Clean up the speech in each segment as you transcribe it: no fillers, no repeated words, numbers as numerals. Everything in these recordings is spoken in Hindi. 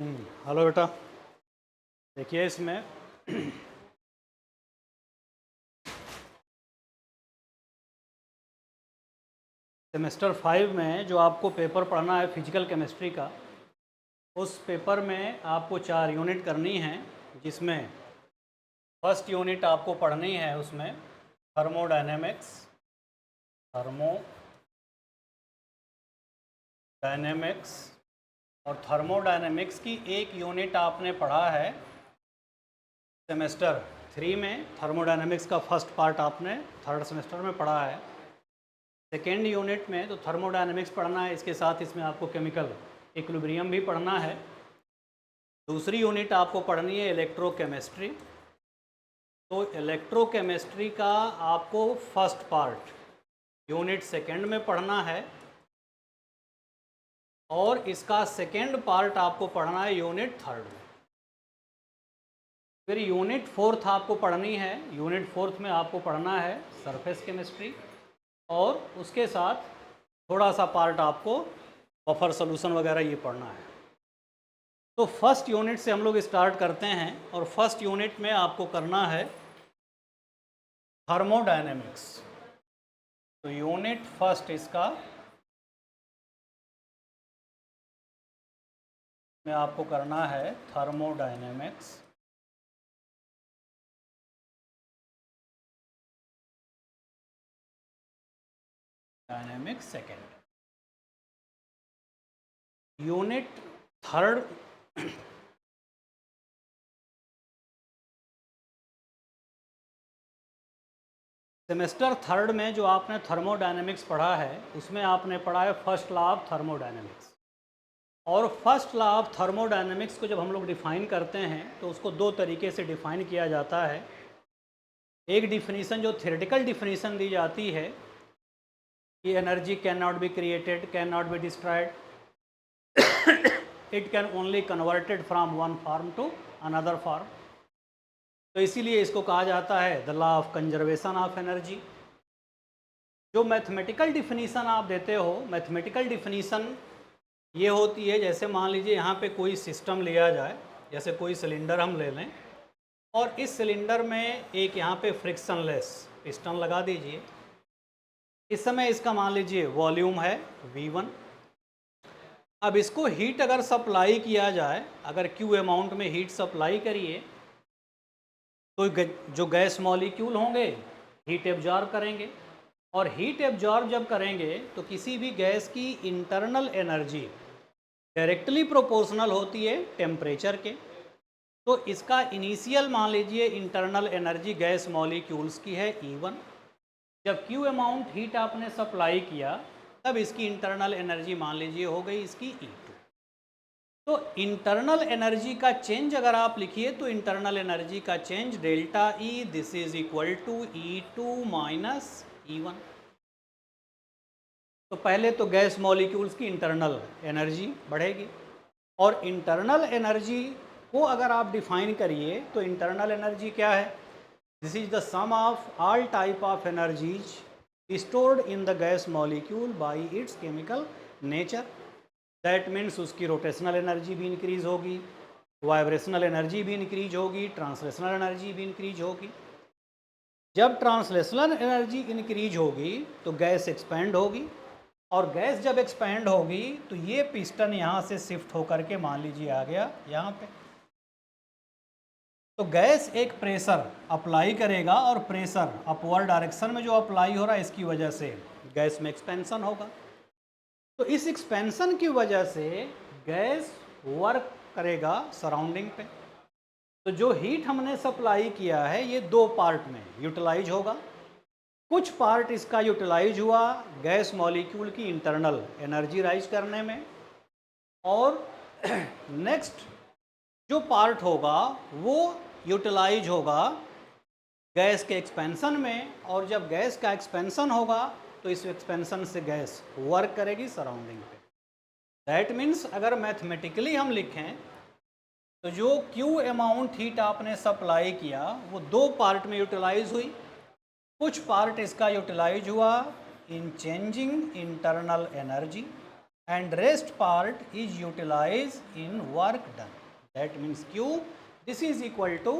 हेलो बेटा। देखिए इसमें सेमेस्टर 5 में जो आपको पेपर पढ़ना है फिजिकल केमिस्ट्री का, उस पेपर में आपको 4 यूनिट करनी है, जिसमें फर्स्ट यूनिट आपको पढ़नी है उसमें थर्मोडायनेमिक्स और थर्मोडायनेमिक्स की एक यूनिट आपने पढ़ा है सेमेस्टर 3 में। थर्मोडायनेमिक्स का फर्स्ट पार्ट आपने थर्ड सेमेस्टर में पढ़ा है। सेकेंड यूनिट में तो थर्मोडायनेमिक्स पढ़ना है, इसके साथ इसमें आपको केमिकल इक्विलिब्रियम भी पढ़ना है। दूसरी यूनिट आपको पढ़नी है इलेक्ट्रोकेमिस्ट्री। तो इलेक्ट्रोकेमिस्ट्री का आपको फर्स्ट पार्ट यूनिट सेकेंड में पढ़ना है और इसका सेकेंड पार्ट आपको पढ़ना है यूनिट थर्ड में। फिर यूनिट फोर्थ आपको पढ़नी है। यूनिट फोर्थ में आपको पढ़ना है सरफेस केमिस्ट्री और उसके साथ थोड़ा सा पार्ट आपको बफर सोल्यूशन वगैरह ये पढ़ना है। तो फर्स्ट यूनिट से हम लोग स्टार्ट करते हैं और फर्स्ट यूनिट में आपको करना है थर्मोडायनेमिक्स। तो यूनिट फर्स्ट इसका में आपको करना है thermodynamics. Dynamics second. Unit third semester third में जो आपने थर्मोडायनेमिक्स पढ़ा है उसमें आपने पढ़ा है फर्स्ट लॉ ऑफ थर्मोडायनेमिक्स। और फर्स्ट लॉ ऑफ थर्मोडायनेमिक्स को जब हम लोग डिफ़ाइन करते हैं तो उसको दो तरीके से डिफ़ाइन किया जाता है। एक डिफिनीसन जो थ्योरेटिकल डिफिनीसन दी जाती है कि energy can not be created, can not be destroyed, it can only converted from one form to another form. तो इसीलिए इसको कहा जाता है the law of conservation of energy. जो मैथमेटिकल डिफिनीसन आप देते हो, मैथमेटिकल डिफिनीसन ये होती है, जैसे मान लीजिए यहाँ पे कोई सिस्टम लिया जाए, जैसे कोई सिलेंडर हम ले लें और इस सिलेंडर में एक यहाँ पे फ्रिक्शनलेस पिस्टन लगा दीजिए। इस समय इसका मान लीजिए वॉल्यूम है V1। अब इसको हीट अगर सप्लाई किया जाए, अगर Q अमाउंट में हीट सप्लाई करिए तो जो गैस मॉलिक्यूल होंगे हीट एब्जॉर्ब करेंगे और हीट एब्जॉर्ब जब करेंगे तो किसी भी गैस की इंटरनल एनर्जी डायरेक्टली प्रोपोर्शनल होती है टेम्परेचर के। तो इसका इनिशियल मान लीजिए इंटरनल एनर्जी गैस मॉलिक्यूल्स की है E1। जब Q अमाउंट हीट आपने सप्लाई किया तब इसकी इंटरनल एनर्जी मान लीजिए हो गई इसकी E2। तो इंटरनल एनर्जी का चेंज अगर आप लिखिए तो इंटरनल एनर्जी का change delta E, this is equal to E2 minus E1। तो पहले तो गैस मॉलिक्यूल्स की इंटरनल एनर्जी बढ़ेगी और इंटरनल एनर्जी को अगर आप डिफाइन करिए तो इंटरनल एनर्जी क्या है? This is the sum of all type of energies stored in the gas molecule by its chemical nature. That means उसकी रोटेशनल एनर्जी भी इंक्रीज होगी, वाइब्रेशनल एनर्जी भी इंक्रीज होगी, ट्रांसलेशनल एनर्जी भी इंक्रीज होगी। जब ट्रांसलेशनल एनर्जी इंक्रीज होगी तो गैस एक्सपेंड होगी और गैस जब एक्सपेंड होगी तो ये पिस्टन यहाँ से शिफ्ट होकर के मान लीजिए आ गया यहाँ पे। तो गैस एक प्रेशर अप्लाई करेगा और प्रेशर अपवर्ड डायरेक्शन में जो अप्लाई हो रहा है इसकी वजह से गैस में एक्सपेंशन होगा। तो इस एक्सपेंशन की वजह से गैस वर्क करेगा सराउंडिंग पे। तो जो हीट हमने सप्लाई किया है ये दो पार्ट में यूटिलाइज होगा। कुछ पार्ट इसका यूटिलाइज हुआ गैस मॉलिक्यूल की इंटरनल एनर्जी राइज करने में और नेक्स्ट जो पार्ट होगा वो यूटिलाइज होगा गैस के एक्सपेंशन में। और जब गैस का एक्सपेंशन होगा तो इस एक्सपेंशन से गैस वर्क करेगी सराउंडिंग पे। दैट मीन्स अगर मैथमेटिकली हम लिखें तो जो Q अमाउंट हीट आपने सप्लाई किया वो दो पार्ट में यूटिलाइज हुई। कुछ पार्ट इसका यूटिलाइज हुआ इन changing internal energy and rest part is utilized in work done. That means Q, this is equal to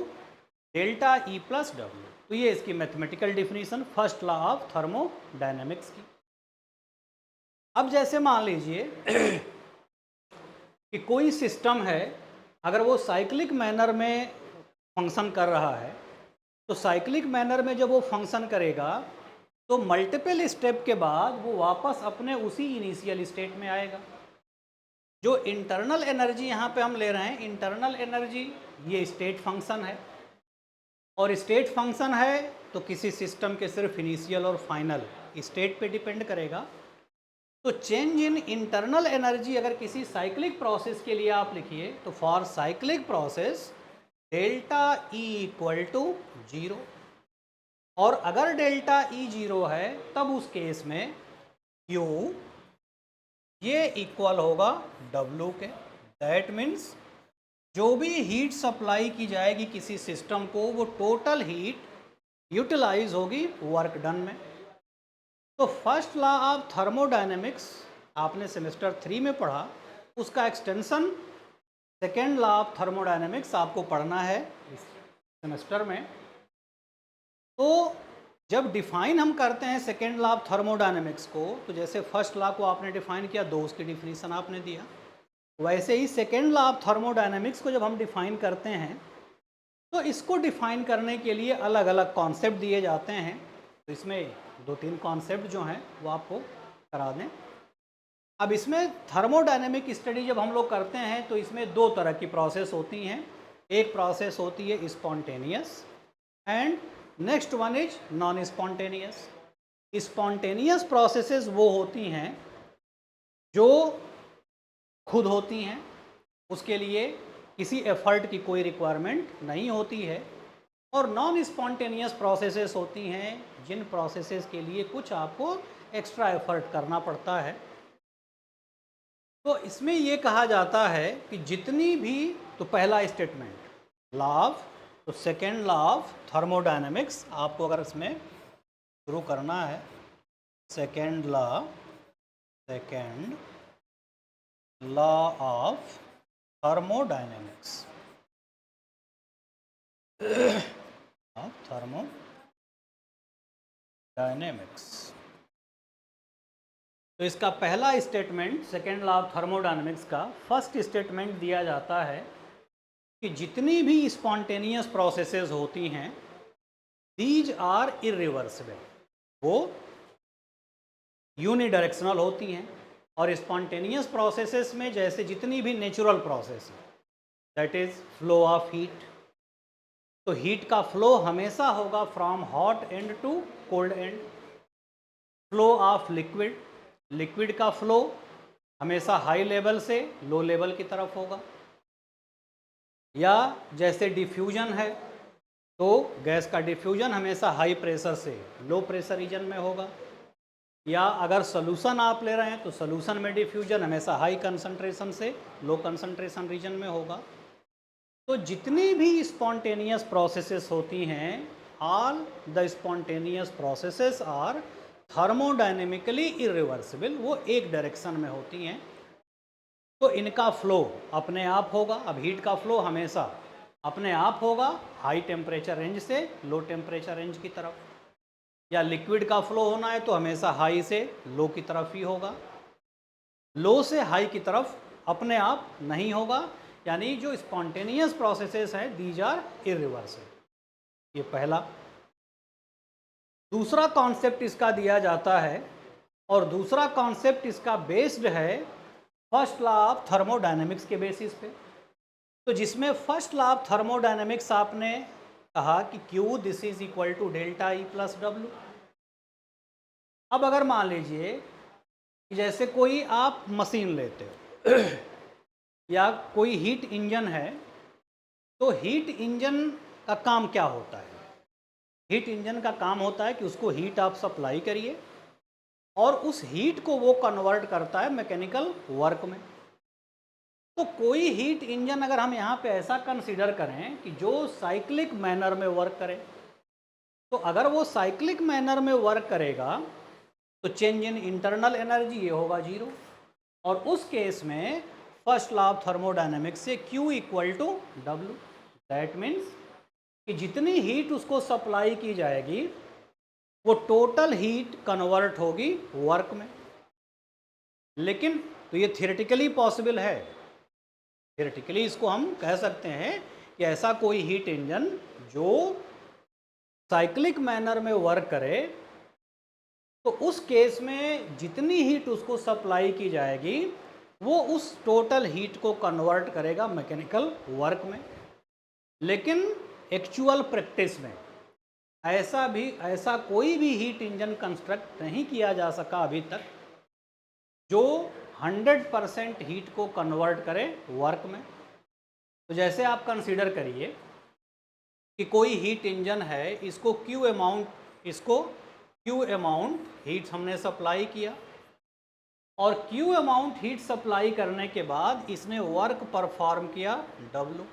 delta E plus W. तो ये इसकी mathematical definition first law of thermodynamics की। अब जैसे मान लीजिए कि कोई सिस्टम है, अगर वो साइक्लिक मैनर में फंक्शन कर रहा है, तो साइक्लिक मैनर में जब वो फंक्शन करेगा तो मल्टीपल स्टेप के बाद वो वापस अपने उसी इनिशियल स्टेट में आएगा। जो इंटरनल एनर्जी यहाँ पे हम ले रहे हैं, इंटरनल एनर्जी ये स्टेट फंक्शन है, और स्टेट फंक्शन है तो किसी सिस्टम के सिर्फ इनिशियल और फाइनल स्टेट पे डिपेंड करेगा। तो चेंज इन इंटरनल एनर्जी अगर किसी साइक्लिक प्रोसेस के लिए आप लिखिए तो for cyclic process delta E equal to 0, और अगर डेल्टा E 0 है तब उस केस में Q ये इक्वल होगा W के। दैट मीन्स जो भी हीट सप्लाई की जाएगी किसी सिस्टम को वो टोटल हीट यूटिलाइज होगी वर्क डन में। तो फर्स्ट लॉ ऑफ थर्मोडायनेमिक्स आपने सेमेस्टर 3 में पढ़ा, उसका extension second law of thermodynamics आपको पढ़ना है इस सेमेस्टर में। तो जब डिफाइन हम करते हैं सेकेंड लॉ ऑफ थर्मोडायनेमिक्स को, तो जैसे फर्स्ट लॉ को आपने डिफाइन किया, दो उसकी डिफिनीशन आपने दिया, वैसे ही सेकेंड लॉ ऑफ थर्मोडायनेमिक्स को जब हम डिफाइन करते हैं तो इसको डिफाइन करने के लिए अलग अलग कॉन्सेप्ट दिए जाते हैं। तो इसमें 2-3 कॉन्सेप्ट जो हैं वो आपको करा दें। अब इसमें थर्मोडायनेमिक स्टडी जब हम लोग करते हैं तो इसमें दो तरह की प्रोसेस होती हैं। एक प्रोसेस होती है spontaneous and next one is non spontaneous. Spontaneous processes वो होती हैं जो खुद होती हैं, उसके लिए किसी एफर्ट की कोई रिक्वायरमेंट नहीं होती है, और नॉन स्पॉन्टेनियस प्रोसेसेस होती हैं जिन प्रोसेसेस के लिए कुछ आपको एक्स्ट्रा एफर्ट करना पड़ता है। तो इसमें ये कहा जाता है कि जितनी भी, तो पहला स्टेटमेंट लॉ ऑफ, तो सेकेंड लॉ ऑफ थर्मोडायनेमिक्स आपको अगर इसमें शुरू करना है, second law of thermodynamics of thermodynamics. तो इसका पहला statement second law of thermodynamics का फर्स्ट स्टेटमेंट दिया जाता है कि जितनी भी स्पॉन्टेनियस प्रोसेसेस होती हैं दीज आर इरिवर्सिबल, वो यूनिडायरेक्शनल होती हैं। और स्पॉन्टेनियस प्रोसेसेस में जैसे जितनी भी नेचुरल प्रोसेस है, that is flow of heat, तो हीट का फ्लो हमेशा होगा from hot end to cold end. Flow of liquid का फ्लो हमेशा हाई लेवल से लो लेवल की तरफ होगा। या जैसे डिफ्यूजन है तो गैस का डिफ्यूजन हमेशा हाई प्रेशर से लो प्रेशर रीजन में होगा। या अगर सोल्यूशन आप ले रहे हैं तो सोल्यूशन में डिफ्यूजन हमेशा हाई कंसंट्रेशन से लो कंसंट्रेशन रीजन में होगा। तो जितनी भी स्पॉन्टेनियस प्रोसेसेस होती हैं, all the spontaneous processes are thermodynamically irreversible, वो एक डायरेक्शन में होती हैं। तो इनका फ्लो अपने आप होगा। अब हीट का फ्लो हमेशा अपने आप होगा हाई टेम्परेचर रेंज से लो टेम्परेचर रेंज की तरफ, या लिक्विड का फ्लो होना है तो हमेशा हाई से लो की तरफ ही होगा, लो से हाई की तरफ अपने आप नहीं होगा। यानी जो स्पॉन्टेनियस प्रोसेसेस है दीज आर इरिवर्सिबल, ये पहला। दूसरा कॉन्सेप्ट इसका दिया जाता है, और दूसरा कॉन्सेप्ट इसका बेस्ड है फर्स्ट लॉ ऑफ थर्मोडायनेमिक्स के बेसिस पे। तो जिसमें फर्स्ट लॉ ऑफ थर्मोडायनेमिक्स आपने कहा कि Q this is equal to delta E plus W। अब अगर मान लीजिए कि जैसे कोई आप मशीन लेते हो या कोई हीट इंजन है, तो हीट इंजन का काम क्या होता है? हीट इंजन का काम होता है कि उसको हीट आप सप्लाई करिए और उस हीट को वो कन्वर्ट करता है मैकेनिकल वर्क में। तो कोई हीट इंजन अगर हम यहाँ पे ऐसा कंसीडर करें कि जो साइक्लिक मैनर में वर्क करे, तो अगर वो साइक्लिक मैनर में वर्क करेगा तो चेंज इन इंटरनल एनर्जी ये होगा 0, और उस केस में फर्स्ट लॉ ऑफ थर्मोडायनेमिक्स से Q इक्वल टू W। दैट मीन्स कि जितनी हीट उसको सप्लाई की जाएगी वो टोटल हीट कन्वर्ट होगी वर्क में। लेकिन तो ये थियोरेटिकली पॉसिबल है, थियोरेटिकली इसको हम कह सकते हैं कि ऐसा कोई हीट इंजन जो साइक्लिक मैनर में वर्क करे तो उस केस में जितनी हीट उसको सप्लाई की जाएगी वो उस टोटल हीट को कन्वर्ट करेगा मैकेनिकल वर्क में। लेकिन एक्चुअल प्रैक्टिस में ऐसा कोई भी हीट इंजन कंस्ट्रक्ट नहीं किया जा सका अभी तक जो 100% हीट को कन्वर्ट करे वर्क में। तो जैसे आप कंसीडर करिए कि कोई हीट इंजन है, इसको Q अमाउंट हीट हमने सप्लाई किया और Q अमाउंट हीट सप्लाई करने के बाद इसने वर्क परफॉर्म किया W।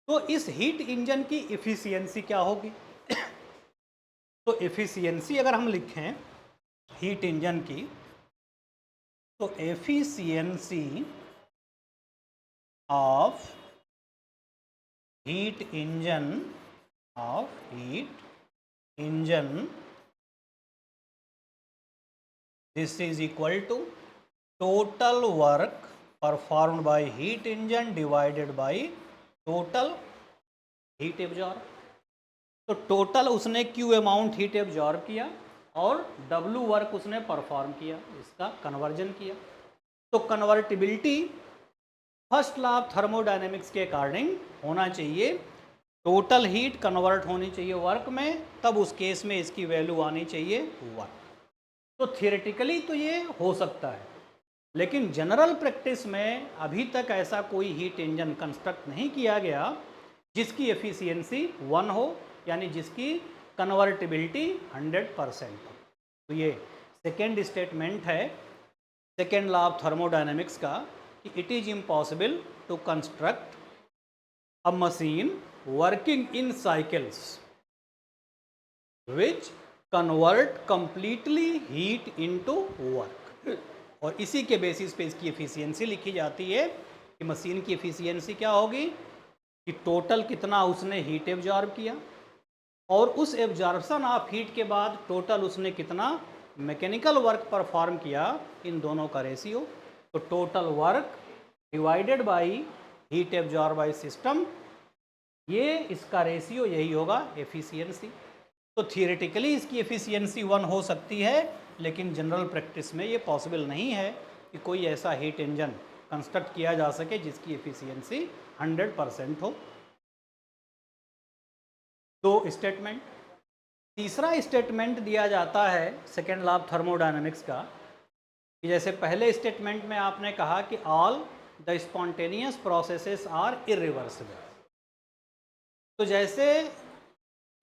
तो इस हीट इंजन की इफिशियंसी क्या होगी? तो एफिशिएंसी अगर हम लिखें हीट इंजन की, तो efficiency of heat engine this is equal to total work performed by heat engine divided by total heat absorbed। तो टोटल उसने Q अमाउंट हीट एब्जॉर्ब किया और W वर्क उसने परफॉर्म किया, इसका कन्वर्जन किया। तो convertibility first law of thermodynamics के अकॉर्डिंग होना चाहिए, टोटल हीट कन्वर्ट होनी चाहिए वर्क में, तब उस केस में इसकी वैल्यू आनी चाहिए वर्क। तो थियोरेटिकली तो ये हो सकता है, लेकिन जनरल प्रैक्टिस में अभी तक ऐसा कोई हीट इंजन कंस्ट्रक्ट नहीं किया गया जिसकी एफिशिएंसी 1 हो, यानी जिसकी कन्वर्टिबिलिटी 100% हो। तो ये सेकेंड स्टेटमेंट है सेकेंड लॉ ऑफ थर्मोडायनेमिक्स का कि it is impossible to construct a machine working in cycles which convert completely heat into work. और इसी के बेसिस पे इसकी एफिशिएंसी लिखी जाती है कि मशीन की एफिशिएंसी क्या होगी कि टोटल कितना उसने हीट एब्जॉर्ब किया और उस एब्जॉर्प्शन ऑफ हीट के बाद टोटल उसने कितना मैकेनिकल वर्क परफॉर्म किया, इन दोनों का रेशियो। तो total work divided by heat absorb by system, ये इसका रेशियो यही होगा एफिशिएंसी। तो थियोरेटिकली इसकी एफिशिएंसी 1 हो सकती है, लेकिन जनरल प्रैक्टिस में ये पॉसिबल नहीं है कि कोई ऐसा हीट इंजन कंस्ट्रक्ट किया जा सके जिसकी एफिशिएंसी 100% हो। दो स्टेटमेंट। तीसरा स्टेटमेंट दिया जाता है सेकेंड लॉ ऑफ थर्मोडायनेमिक्स का कि जैसे पहले स्टेटमेंट में आपने कहा कि all the spontaneous processes are irreversible. तो जैसे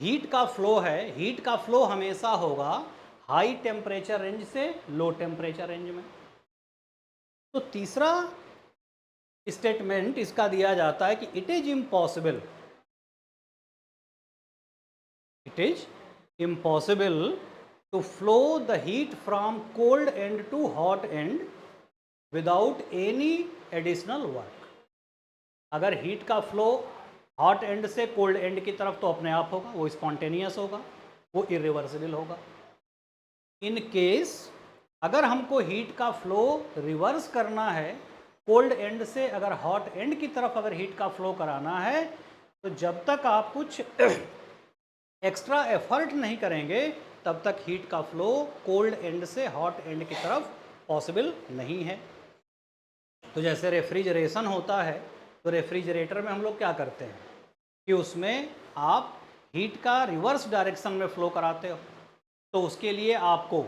हीट का फ्लो है, हीट का फ्लो हमेशा होगा हाई टेम्परेचर रेंज से लो टेम्परेचर रेंज में। तो तीसरा स्टेटमेंट इसका दिया जाता है कि it is impossible to flow the heat from cold end to hot end without any additional work. अगर हीट का फ्लो हॉट एंड से कोल्ड एंड की तरफ तो अपने आप होगा, वो स्पॉन्टेनियस होगा, वो इरिवर्सिबल होगा। इन केस अगर हमको हीट का फ्लो रिवर्स करना है, कोल्ड एंड से अगर हॉट एंड की तरफ अगर हीट का फ्लो कराना है, तो जब तक आप कुछ एक्स्ट्रा एफर्ट नहीं करेंगे तब तक हीट का फ्लो कोल्ड एंड से हॉट एंड की तरफ पॉसिबल नहीं है। तो जैसे रेफ्रिजरेशन होता है, तो रेफ्रिजरेटर में हम लोग क्या करते हैं कि उसमें आप हीट का रिवर्स डायरेक्शन में फ्लो कराते हो, तो उसके लिए आपको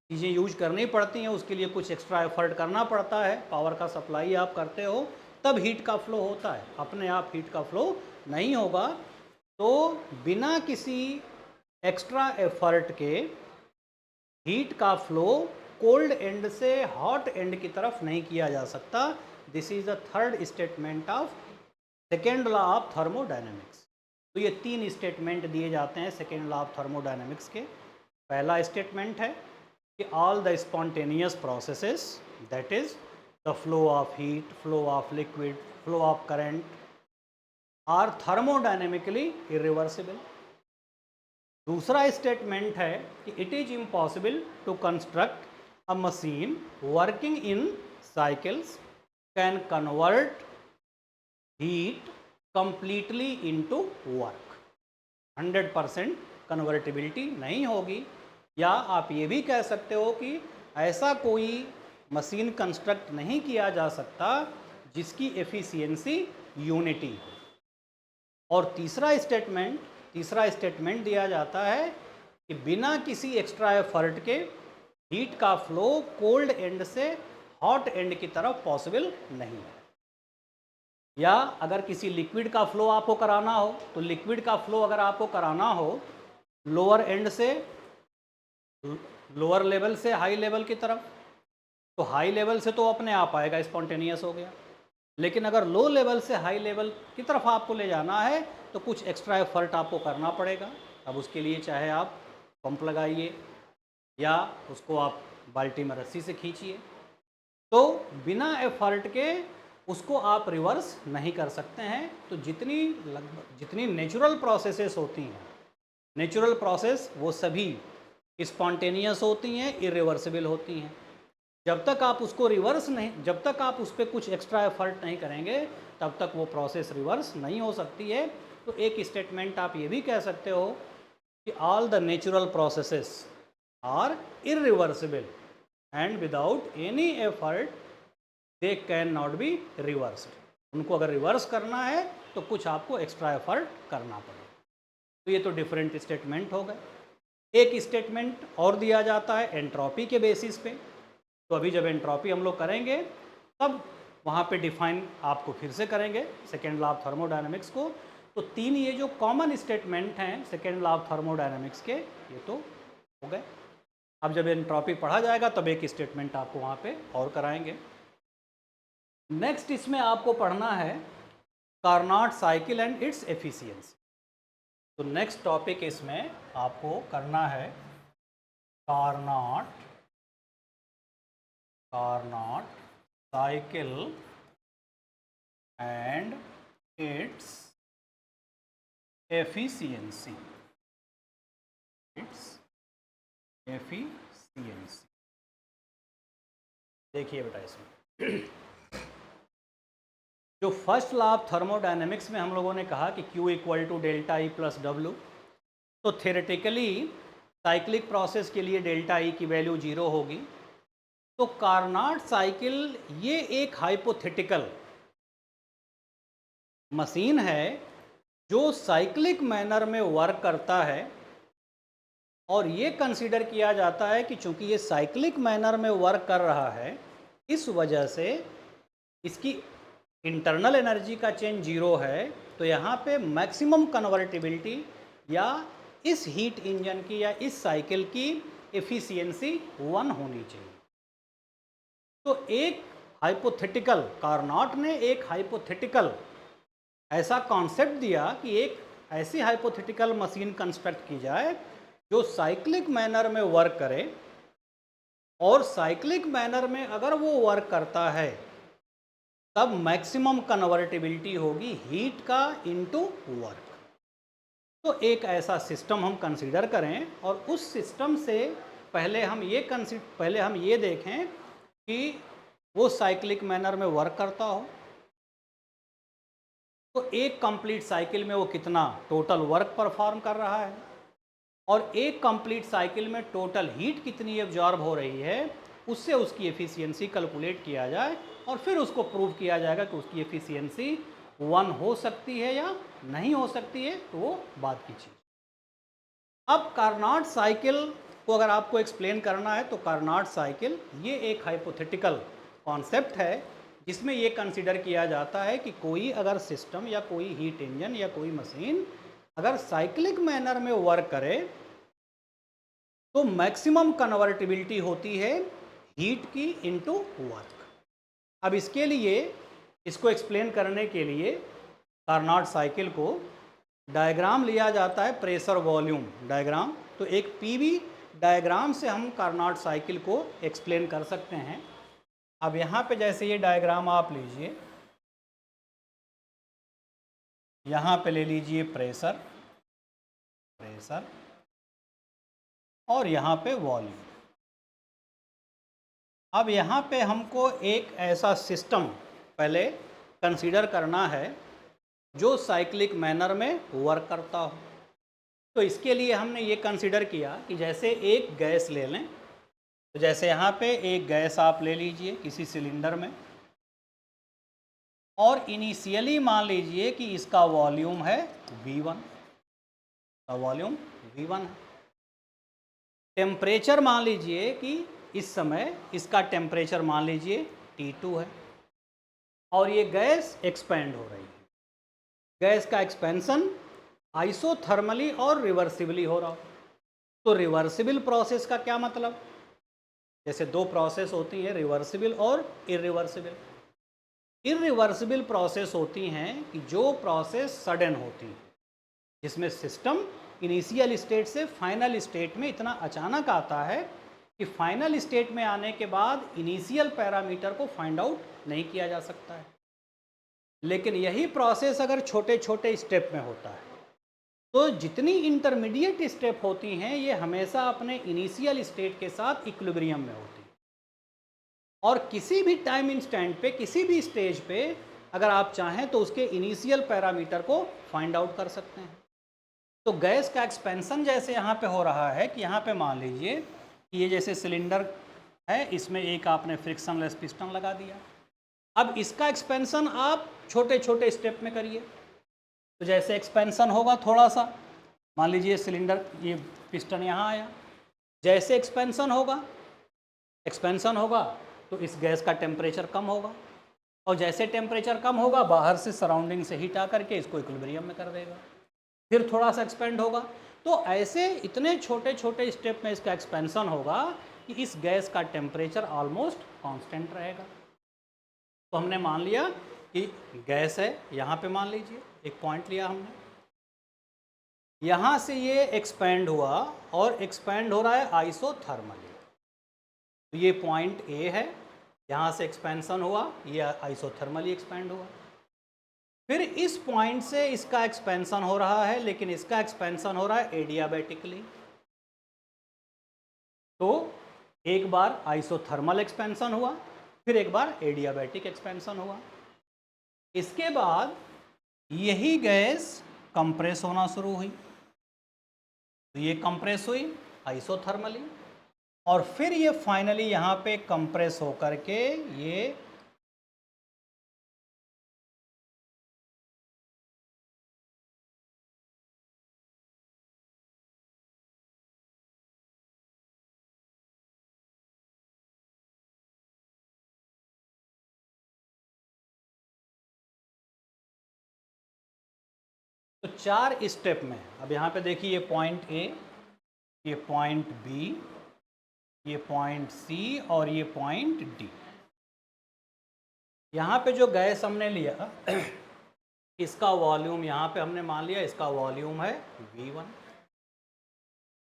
चीज़ें यूज करनी पड़ती हैं, उसके लिए कुछ एक्स्ट्रा एफर्ट करना पड़ता है, पावर का सप्लाई आप करते हो तब हीट का फ्लो होता है, अपने आप हीट का फ्लो नहीं होगा। तो बिना किसी एक्स्ट्रा एफर्ट के हीट का फ्लो कोल्ड एंड से हॉट एंड की तरफ नहीं किया जा सकता। This is the third statement of second law of thermodynamics. तो ये 3 स्टेटमेंट दिए जाते हैं सेकेंड लॉ ऑफ थर्मोडायनेमिक्स के। पहला स्टेटमेंट है कि all the spontaneous processes, that is the flow of heat, flow of liquid, flow of current, are thermodynamically irreversible. दूसरा स्टेटमेंट है कि it is impossible to construct a machine working in cycles can convert heat completely into work. 100% convertibility नहीं होगी. या आप ये भी कह सकते हो कि ऐसा कोई मशीन कंस्ट्रक्ट नहीं किया जा सकता जिसकी एफिशिएंसी यूनिटी हो. और तीसरा स्टेटमेंट दिया जाता है कि बिना किसी एक्स्ट्रा एफर्ट के हीट का फ्लो कोल्ड एंड से हॉट एंड की तरफ पॉसिबल नहीं है. या अगर किसी लिक्विड का फ्लो आपको कराना हो तो लिक्विड का फ्लो अगर आपको कराना हो लोअर एंड से लोअर लेवल से हाई लेवल की तरफ, तो हाई लेवल से तो अपने आप आएगा, स्पॉन्टेनियस हो गया. लेकिन अगर लो लेवल से हाई लेवल की तरफ आपको ले जाना है तो कुछ एक्स्ट्रा एफर्ट आपको करना पड़ेगा. अब उसके लिए चाहे आप पंप लगाइए या उसको आप बाल्टी में रस्सी से खींचिए, तो बिना एफर्ट के उसको आप रिवर्स नहीं कर सकते हैं. तो जितनी नेचुरल प्रोसेसेस होती हैं, नेचुरल प्रोसेस वो सभी स्पॉन्टेनियस होती हैं, इरिवर्सिबल होती हैं. जब तक आप उसको रिवर्स नहीं, जब तक आप उस पर कुछ एक्स्ट्रा एफर्ट नहीं करेंगे तब तक वो प्रोसेस रिवर्स नहीं हो सकती है. तो एक स्टेटमेंट आप ये भी कह सकते हो कि all the natural processes are irreversible and without any effort they can not be reversed. उनको अगर रिवर्स करना है तो कुछ आपको एक्स्ट्रा एफर्ट करना पड़ेगा. तो ये तो डिफरेंट स्टेटमेंट हो गए. एक स्टेटमेंट और दिया जाता है एंट्रोपी के बेसिस पे. तो अभी जब एंट्रोपी हम लोग करेंगे तब वहाँ पे डिफाइन आपको फिर से करेंगे सेकेंड लॉ ऑफ थर्मोडायनेमिक्स को. तो तीन ये जो कॉमन स्टेटमेंट हैं सेकेंड लॉ ऑफ थर्मोडायनेमिक्स के, ये तो हो गए. अब जब एंट्रोपी पढ़ा जाएगा तब एक स्टेटमेंट आपको वहाँ पे और कराएंगे. नेक्स्ट इसमें आपको पढ़ना है Carnot cycle and its efficiency. तो नेक्स्ट टॉपिक इसमें आपको करना है Carnot cycle and its efficiency. देखिए बेटा इसमें जो फर्स्ट लॉ ऑफ थर्मोडायनेमिक्स में हम लोगों ने कहा कि Q equal to delta E plus W. तो थेरेटिकली साइक्लिक प्रोसेस के लिए डेल्टा ई की वैल्यू 0 होगी. तो कार्नोट साइकिल ये एक हाइपोथेटिकल मशीन है जो साइक्लिक मैनर में वर्क करता है. और ये कंसीडर किया जाता है कि चूंकि ये साइक्लिक मैनर में वर्क कर रहा है इस वजह से इसकी इंटरनल एनर्जी का चेंज 0 है. तो यहाँ पे मैक्सिमम कन्वर्टिबिलिटी या इस हीट इंजन की या इस साइकिल की एफिशिएंसी 1 होनी चाहिए. तो एक हाइपोथेटिकल कार्नोट ने एक हाइपोथेटिकल ऐसा कॉन्सेप्ट दिया कि एक ऐसी हाइपोथेटिकल मशीन कंस्ट्रक्ट की जाए जो साइक्लिक मैनर में वर्क करे. और साइक्लिक मैनर में अगर वो वर्क करता है तब मैक्सिमम कन्वर्टिबिलिटी होगी हीट का इनटू वर्क. तो एक ऐसा सिस्टम हम कंसीडर करें और उस सिस्टम से पहले हम ये देखें कि वो साइक्लिक मैनर में वर्क करता हो. तो एक कंप्लीट साइकिल में वो कितना टोटल वर्क परफॉर्म कर रहा है और एक कंप्लीट साइकिल में टोटल हीट कितनी एब्जॉर्ब हो रही है, उससे उसकी एफिशिएंसी कैलकुलेट किया जाए और फिर उसको प्रूव किया जाएगा कि उसकी एफिशिएंसी 1 हो सकती है या नहीं हो सकती है. तो वो बात की चीज़. अब कार्नोट साइकिल को अगर आपको एक्सप्लेन करना है तो कार्नोट साइकिल ये एक हाइपोथेटिकल कॉन्सेप्ट है जिसमें ये कंसीडर किया जाता है कि कोई अगर सिस्टम या कोई हीट इंजन या कोई मशीन अगर साइक्लिक मैनर में वर्क करे तो मैक्सिमम कन्वर्टिबिलिटी होती है हीट की इनटू वर्क. अब इसके लिए इसको एक्सप्लेन करने के लिए कार्नोट साइकिल को डायग्राम लिया जाता है, प्रेशर वॉल्यूम डायग्राम. तो एक पीवी डायग्राम से हम कार्नोट साइकिल को एक्सप्लेन कर सकते हैं। अब यहाँ पे जैसे ये डायग्राम आप लीजिए, यहाँ पे ले लीजिए प्रेशर और यहाँ पे वॉल्यूम। अब यहाँ पे हमको एक ऐसा सिस्टम पहले कंसीडर करना है जो साइक्लिक मैनर में वर्क करता हो। तो इसके लिए हमने ये कंसीडर किया कि जैसे एक गैस ले लें, तो जैसे यहाँ पे एक गैस आप ले लीजिए किसी सिलेंडर में, और इनिशियली मान लीजिए कि इसका वॉल्यूम है V1, का वॉल्यूम V1 है। टेम्परेचर मान लीजिए कि इस समय इसका टेम्परेचर मान लीजिए T2 है, और ये गैस एक्सपेंड हो रही है। गैस का एक्सपेंशन आइसोथर्मली और रिवर्सिबली हो रहा हो। तो रिवर्सिबल प्रोसेस का क्या मतलब, जैसे दो प्रोसेस होती हैं, रिवर्सिबल और इरिवर्सिबल। इरिवर्सिबल प्रोसेस होती हैं कि जो प्रोसेस सडन होती है, जिसमें सिस्टम इनिशियल स्टेट से फाइनल स्टेट में इतना अचानक आता है कि फाइनल स्टेट में आने के बाद इनिशियल पैरामीटर को फाइंड आउट नहीं किया जा सकता है। लेकिन यही प्रोसेस अगर छोटे छोटे स्टेप में होता है, तो जितनी इंटरमीडिएट स्टेप होती हैं ये हमेशा अपने इनिशियल स्टेट के साथ इक्विलिब्रियम में होती है। और किसी भी टाइम इंस्टेंट पे, किसी भी स्टेज पे अगर आप चाहें तो उसके इनिशियल पैरामीटर को फाइंड आउट कर सकते हैं। तो गैस का एक्सपेंशन जैसे यहाँ पे हो रहा है कि यहाँ पे मान लीजिए कि ये जैसे सिलेंडर है, इसमें एक आपने फ्रिक्शनलेस पिस्टन लगा दिया। अब इसका एक्सपेंशन आप छोटे छोटे स्टेप में करिए। तो जैसे एक्सपेंशन होगा थोड़ा सा, मान लीजिए सिलेंडर, ये पिस्टन यहाँ आया, जैसे एक्सपेंशन होगा तो इस गैस का टेम्परेचर कम होगा, और जैसे टेम्परेचर कम होगा बाहर से सराउंडिंग से हीट आकर के इसको इक्विलिब्रियम में कर देगा। फिर थोड़ा सा एक्सपेंड होगा। तो ऐसे इतने छोटे छोटे स्टेप में इसका एक्सपेंशन होगा कि इस गैस का टेम्परेचर ऑलमोस्ट कांस्टेंट रहेगा। तो हमने मान लिया कि गैस है, यहाँ पे मान लीजिए एक पॉइंट लिया हमने, यहाँ से ये एक्सपेंड हुआ और एक्सपेंड हो रहा है आइसोथर्मली। तो ये पॉइंट ए है, यहाँ से एक्सपेंशन हुआ, ये आइसोथर्मली एक्सपेंड हुआ। फिर इस पॉइंट से इसका एक्सपेंशन हो रहा है, लेकिन इसका एक्सपेंशन हो रहा है एडियाबैटिकली। तो एक बार आइसोथर्मल एक्सपेंशन हुआ, फिर एक बार एडियाबैटिक एक्सपेंशन हुआ। इसके बाद यही गैस कंप्रेस होना शुरू हुई। तो ये कंप्रेस हुई आइसोथर्मली, और फिर ये फाइनली यहाँ पे कंप्रेस होकर के ये तो 4 स्टेप में। अब यहाँ पे देखिए ये पॉइंट ए, ये पॉइंट बी, ये पॉइंट सी और ये पॉइंट डी। यहाँ पे जो गैस हमने लिया इसका वॉल्यूम यहाँ पे हमने मान लिया इसका वॉल्यूम है V1,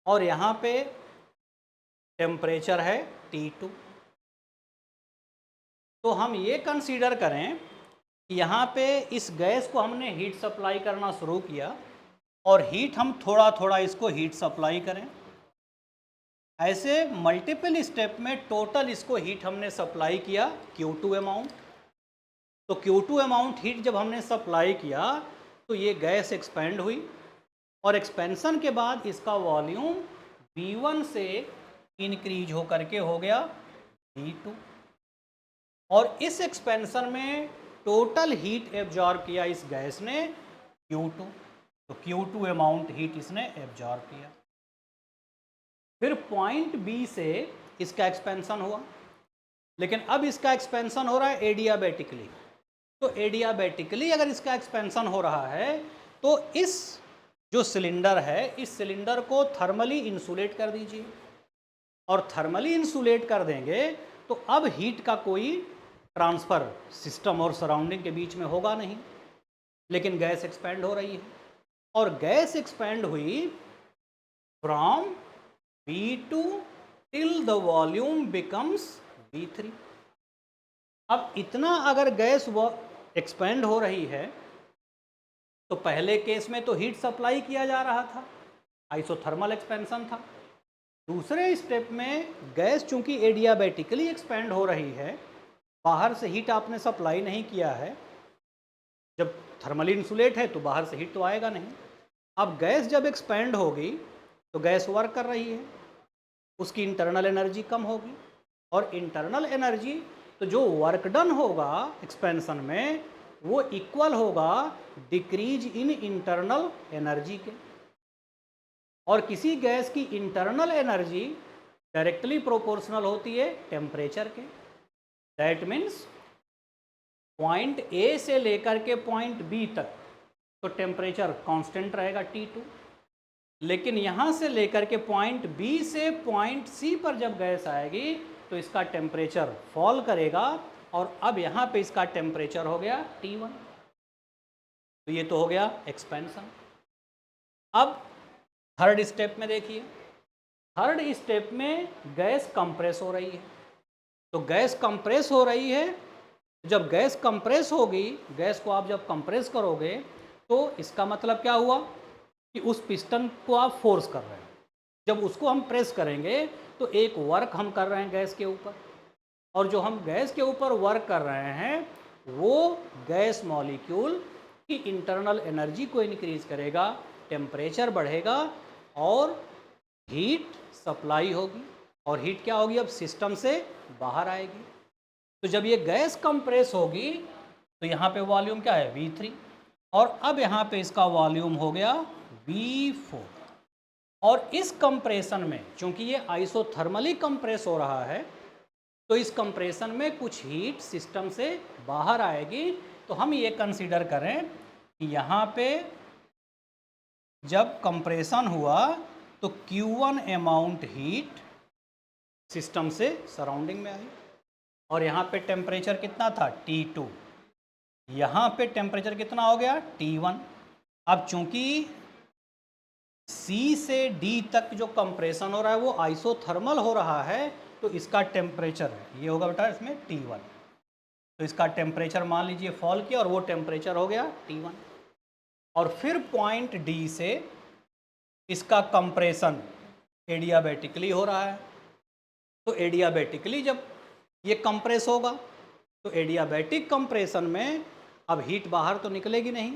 और यहाँ पे टेम्परेचर है T2। तो हम ये कंसीडर करें कि यहाँ पे इस गैस को हमने हीट सप्लाई करना शुरू किया, और हीट हम थोड़ा थोड़ा इसको हीट सप्लाई करें। ऐसे मल्टीपल स्टेप में टोटल इसको हीट हमने सप्लाई किया Q2 अमाउंट। तो Q2 अमाउंट हीट जब हमने सप्लाई किया तो ये गैस एक्सपेंड हुई, और एक्सपेंशन के बाद इसका वॉल्यूम V1 से इंक्रीज होकर के हो गया V2, और इस एक्सपेंशन में टोटल हीट एब्जॉर्ब किया इस गैस ने Q2। तो Q2 अमाउंट हीट इसने एब्जॉर्ब किया। फिर पॉइंट बी से इसका एक्सपेंशन हुआ, लेकिन अब इसका एक्सपेंशन हो रहा है एडियाबैटिकली। तो एडियाबैटिकली अगर इसका एक्सपेंशन हो रहा है तो इस जो सिलेंडर है, इस सिलेंडर को थर्मली इंसुलेट कर दीजिए, और थर्मली इंसुलेट कर देंगे तो अब हीट का कोई ट्रांसफ़र सिस्टम और सराउंडिंग के बीच में होगा नहीं। लेकिन गैस एक्सपेंड हो रही है, और गैस एक्सपेंड हुई from V2 till the volume becomes V3। अब इतना अगर गैस वो एक्सपेंड हो रही है तो पहले केस में तो हीट सप्लाई किया जा रहा था, आइसोथर्मल एक्सपेंशन था। दूसरे स्टेप में गैस चूंकि एडियाबैटिकली एक्सपेंड हो रही है, बाहर से हीट आपने सप्लाई नहीं किया है, जब थर्मली इंसुलेट है तो बाहर से हीट तो आएगा नहीं। अब गैस जब एक्सपेंड होगी तो गैस वर्क कर रही है, उसकी इंटरनल एनर्जी कम होगी, और इंटरनल एनर्जी तो जो वर्क डन होगा एक्सपेंशन में वो इक्वल होगा डिक्रीज इन इंटरनल एनर्जी के। और किसी गैस की इंटरनल एनर्जी डायरेक्टली प्रोपोर्शनल होती है टेम्परेचर के। दैट मीन्स पॉइंट ए से लेकर के पॉइंट बी तक तो टेम्परेचर कांस्टेंट रहेगा T2, लेकिन यहाँ से लेकर के पॉइंट बी से पॉइंट सी पर जब गैस आएगी तो इसका टेम्परेचर फॉल करेगा, और अब यहाँ पे इसका टेम्परेचर हो गया T1। तो ये तो हो गया एक्सपेंशन। अब थर्ड स्टेप में देखिए, थर्ड स्टेप में गैस कंप्रेस हो रही है। तो गैस कंप्रेस हो रही है, जब गैस कंप्रेस होगी, गैस को आप जब कंप्रेस करोगे तो इसका मतलब क्या हुआ कि उस पिस्टन को आप फोर्स कर रहे हैं। जब उसको हम प्रेस करेंगे तो एक वर्क हम कर रहे हैं गैस के ऊपर, और जो हम गैस के ऊपर वर्क कर रहे हैं वो गैस मॉलिक्यूल की इंटरनल एनर्जी को इंक्रीज करेगा, टेम्परेचर बढ़ेगा और हीट सप्लाई होगी, और हीट क्या होगी अब सिस्टम से बाहर आएगी। तो जब ये गैस कंप्रेस होगी तो यहाँ पे वॉल्यूम क्या है V3, और अब यहाँ पे इसका वॉल्यूम हो गया V4। और इस कंप्रेशन में चूंकि ये आइसोथर्मली कंप्रेस हो रहा है तो इस कंप्रेशन में कुछ हीट सिस्टम से बाहर आएगी। तो हम ये कंसीडर करें कि यहाँ पे जब कंप्रेशन हुआ तो Q1 अमाउंट हीट सिस्टम से सराउंडिंग में आई, और यहाँ पे टेम्परेचर कितना था T2, यहाँ पे टेम्परेचर कितना हो गया T1। अब चूंकि C से D तक जो कंप्रेशन हो रहा है वो आइसोथर्मल हो रहा है, तो इसका टेम्परेचर ये होगा बेटा इसमें T1। तो इसका टेम्परेचर मान लीजिए फॉल किया और वो टेम्परेचर हो गया T1। और फिर पॉइंट D से इसका कंप्रेशन एडियाबैटिकली हो रहा है। तो एडियाबैटिकली जब ये कंप्रेस होगा तो एडियाबैटिक कंप्रेशन में अब हीट बाहर तो निकलेगी नहीं,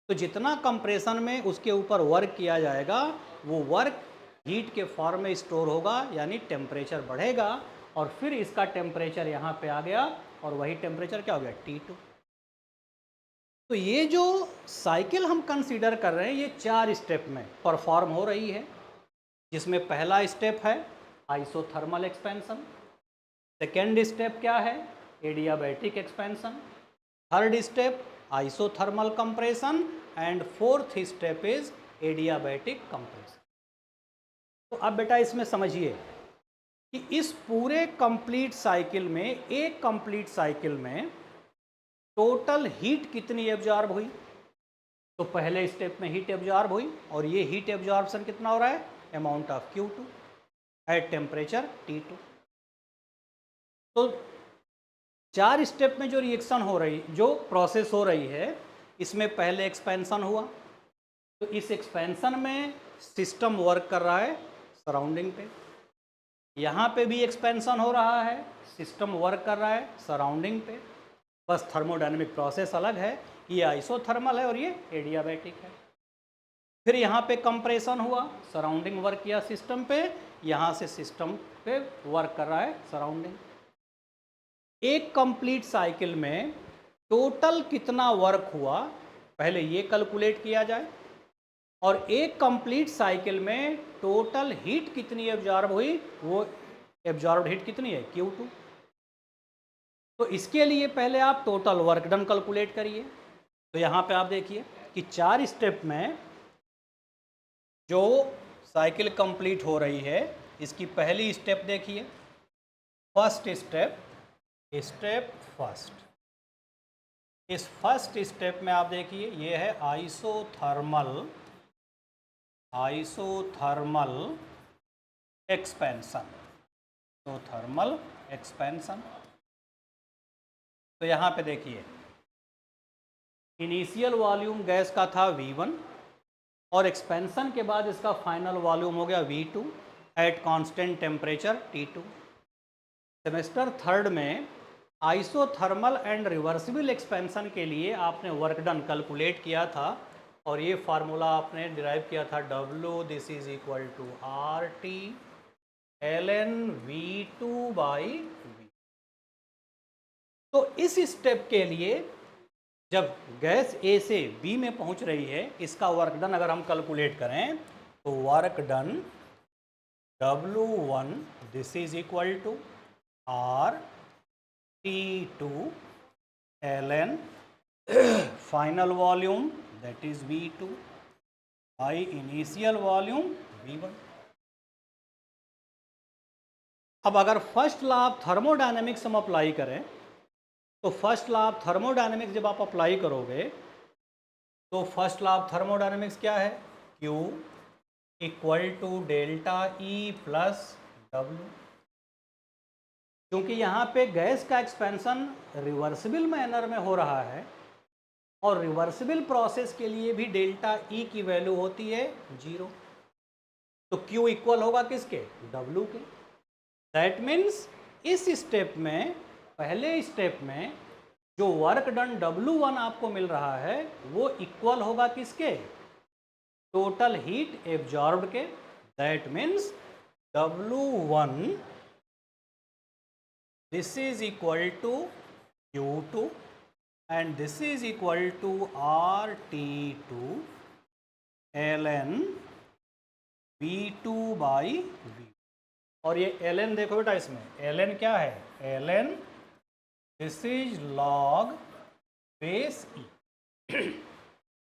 तो जितना कंप्रेशन में उसके ऊपर वर्क किया जाएगा वो वर्क हीट के फॉर्म में स्टोर होगा, यानी टेम्परेचर बढ़ेगा, और फिर इसका टेम्परेचर यहाँ पे आ गया, और वही टेम्परेचर क्या हो गया T2। तो ये जो साइकिल हम कंसीडर कर रहे हैं ये 4 स्टेप में परफॉर्म हो रही है, जिसमें पहला स्टेप है आइसोथर्मल एक्सपेंशन, सेकेंड स्टेप क्या है adiabatic expansion, third step isothermal compression, and fourth step is adiabatic compression. तो अब बेटा इसमें समझिए कि इस पूरे कंप्लीट साइकिल में, एक कंप्लीट साइकिल में टोटल हीट कितनी एब्जॉर्ब हुई। तो पहले स्टेप में हीट एब्जॉर्ब हुई, और ये हीट एब्जॉर्प्शन कितना हो रहा है amount of Q2 at temperature T2। तो 4 स्टेप में जो रिएक्शन हो रही, जो प्रोसेस हो रही है, इसमें पहले एक्सपेंशन हुआ, तो इस एक्सपेंशन में सिस्टम वर्क कर रहा है सराउंडिंग पे, यहाँ पे भी एक्सपेंशन हो रहा है, सिस्टम वर्क कर रहा है सराउंडिंग पे, बस थर्मोडायनेमिक प्रोसेस अलग है कि ये आइसोथर्मल है और ये एडियाबैटिक है। फिर यहाँ पे कंप्रेशन हुआ, सराउंडिंग वर्क किया सिस्टम पे, यहाँ से सिस्टम पे वर्क कर रहा है सराउंडिंग। एक कंप्लीट साइकिल में टोटल कितना वर्क हुआ पहले ये कैलकुलेट किया जाए, और एक कंप्लीट साइकिल में टोटल हीट कितनी एब्जॉर्ब हुई, वो एब्जॉर्ब्ड हीट कितनी है Q2। तो इसके लिए पहले आप टोटल वर्क डन कैलकुलेट करिए। तो यहाँ पे आप देखिए कि 4 स्टेप में जो साइकिल कंप्लीट हो रही है, इसकी पहली स्टेप देखिए, फर्स्ट स्टेप, स्टेप फर्स्ट। इस फर्स्ट स्टेप में आप देखिए ये है आइसोथर्मल एक्सपेंशन, तो थर्मल एक्सपेंशन। तो यहाँ पे देखिए इनिशियल वॉल्यूम गैस का था V1 और एक्सपेंशन के बाद इसका फाइनल वॉल्यूम हो गया V2 at constant temperature T2। Semester third में आइसोथर्मल एंड रिवर्सिबल एक्सपेंशन के लिए आपने वर्क डन कैलकुलेट किया था और ये फार्मूला आपने डिराइव किया था W this is equal to RT ln V2/V। तो इस स्टेप के लिए जब गैस A से B में पहुंच रही है, इसका वर्क डन अगर हम कैलकुलेट करें तो work done W1 this is equal to R T2 ln final volume that is V2 by initial volume V1। अब अगर फर्स्ट लॉ ऑफ थर्मोडायनेमिक्स हम अप्लाई करें तो फर्स्ट लॉ ऑफ थर्मोडायनेमिक्स जब आप अप्लाई करोगे तो फर्स्ट लॉ ऑफ थर्मोडायनेमिक्स क्या है, Q equal to delta E plus W। क्योंकि यहाँ पे गैस का एक्सपेंशन रिवर्सिबल मैनर में हो रहा है और रिवर्सिबल प्रोसेस के लिए भी डेल्टा E की वैल्यू होती है 0, तो Q इक्वल होगा किसके, W के। दैट मीन्स इस स्टेप में, पहले स्टेप में जो वर्क डन W1 आपको मिल रहा है वो इक्वल होगा किसके, टोटल हीट एब्जॉर्ब्ड के। That means W1 this is equal to Q2 and this is equal to RT2 ln V2/V। और ये ln देखो बेटा, इसमें ln क्या है, ln this is log base E।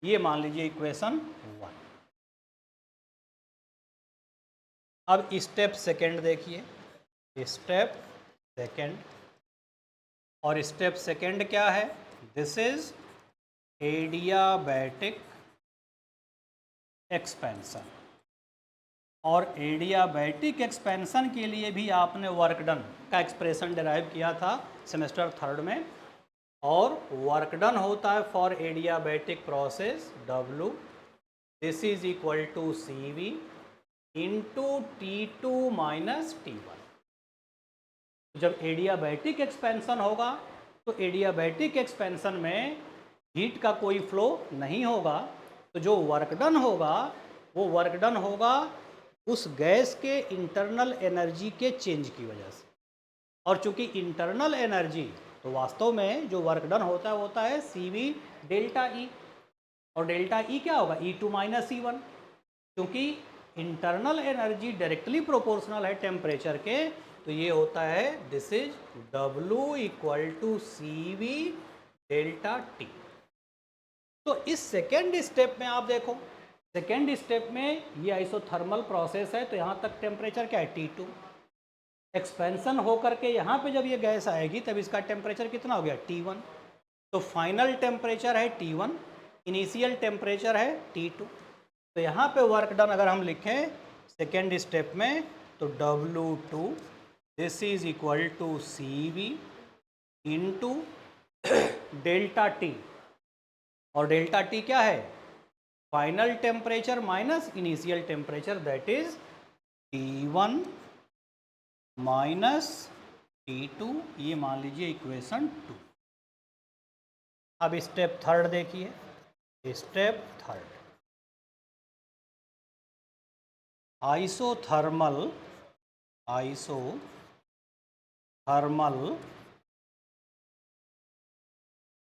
ये मान लीजिए इक्वेशन 1। अब स्टेप सेकेंड देखिए, स्टेप सेकेंड, और स्टेप सेकेंड क्या है, दिस इज एडियाबैटिक एक्सपेंशन। और एडियाबैटिक एक्सपेंशन के लिए भी आपने वर्क डन का एक्सप्रेशन डिराइव किया था सेमेस्टर थर्ड में, और वर्क डन होता है for adiabatic process W this is equal to CV into T2 minus T1। जब एडियाबैटिक एक्सपेंशन होगा तो एडियाबैटिक एक्सपेंशन में हीट का कोई फ्लो नहीं होगा, तो जो वर्क डन होगा वो वर्क डन होगा उस गैस के इंटरनल एनर्जी के चेंज की वजह से। और चूंकि इंटरनल एनर्जी, तो वास्तव में जो वर्क डन होता है CV डेल्टा E, और डेल्टा E क्या होगा, E2 माइनस E1। क्योंकि इंटरनल एनर्जी डायरेक्टली प्रोपोर्शनल है टेम्परेचर के, तो ये होता है this is W equal to CV delta T। तो इस सेकेंड स्टेप में आप देखो, सेकेंड स्टेप में ये आइसोथर्मल प्रोसेस है, तो यहाँ तक टेम्परेचर क्या है T2। एक्सपेंशन हो करके यहाँ पे जब ये गैस आएगी तब इसका टेम्परेचर कितना हो गया T1। तो फाइनल टेम्परेचर है T1, इनिशियल टेम्परेचर है T2। तो यहाँ पे वर्क डन अगर हम लिखें सेकेंड स्टेप में तो W2 this is equal to CV into delta T, और डेल्टा T क्या है, final temperature minus initial temperature, that is T1 minus T2। ये मान लीजिए इक्वेशन 2। अब स्टेप थर्ड देखिए, step third isothermal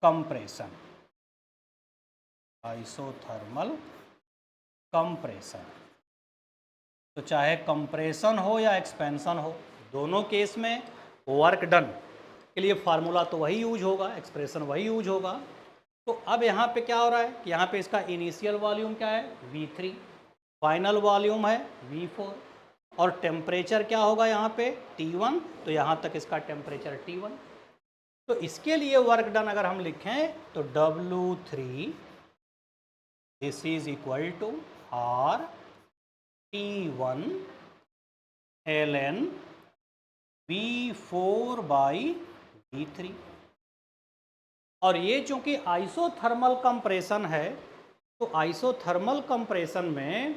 compression, isothermal compression. तो चाहे कंप्रेशन हो या एक्सपेंशन हो, दोनों केस में वर्क डन के लिए फार्मूला तो वही यूज होगा, एक्सप्रेशन वही यूज होगा। तो अब यहाँ पे क्या हो रहा है कि यहाँ पे इसका इनिशियल वॉल्यूम क्या है V3, फाइनल वॉल्यूम है V4, और टेम्परेचर क्या होगा यहाँ पे T1, तो यहाँ तक इसका टेम्परेचर T1। तो इसके लिए वर्क डन अगर हम लिखें तो W3 this is equal to R T1 ln V4 by V3। और ये चूंकि आइसोथर्मल कंप्रेशन है तो आइसोथर्मल कंप्रेशन में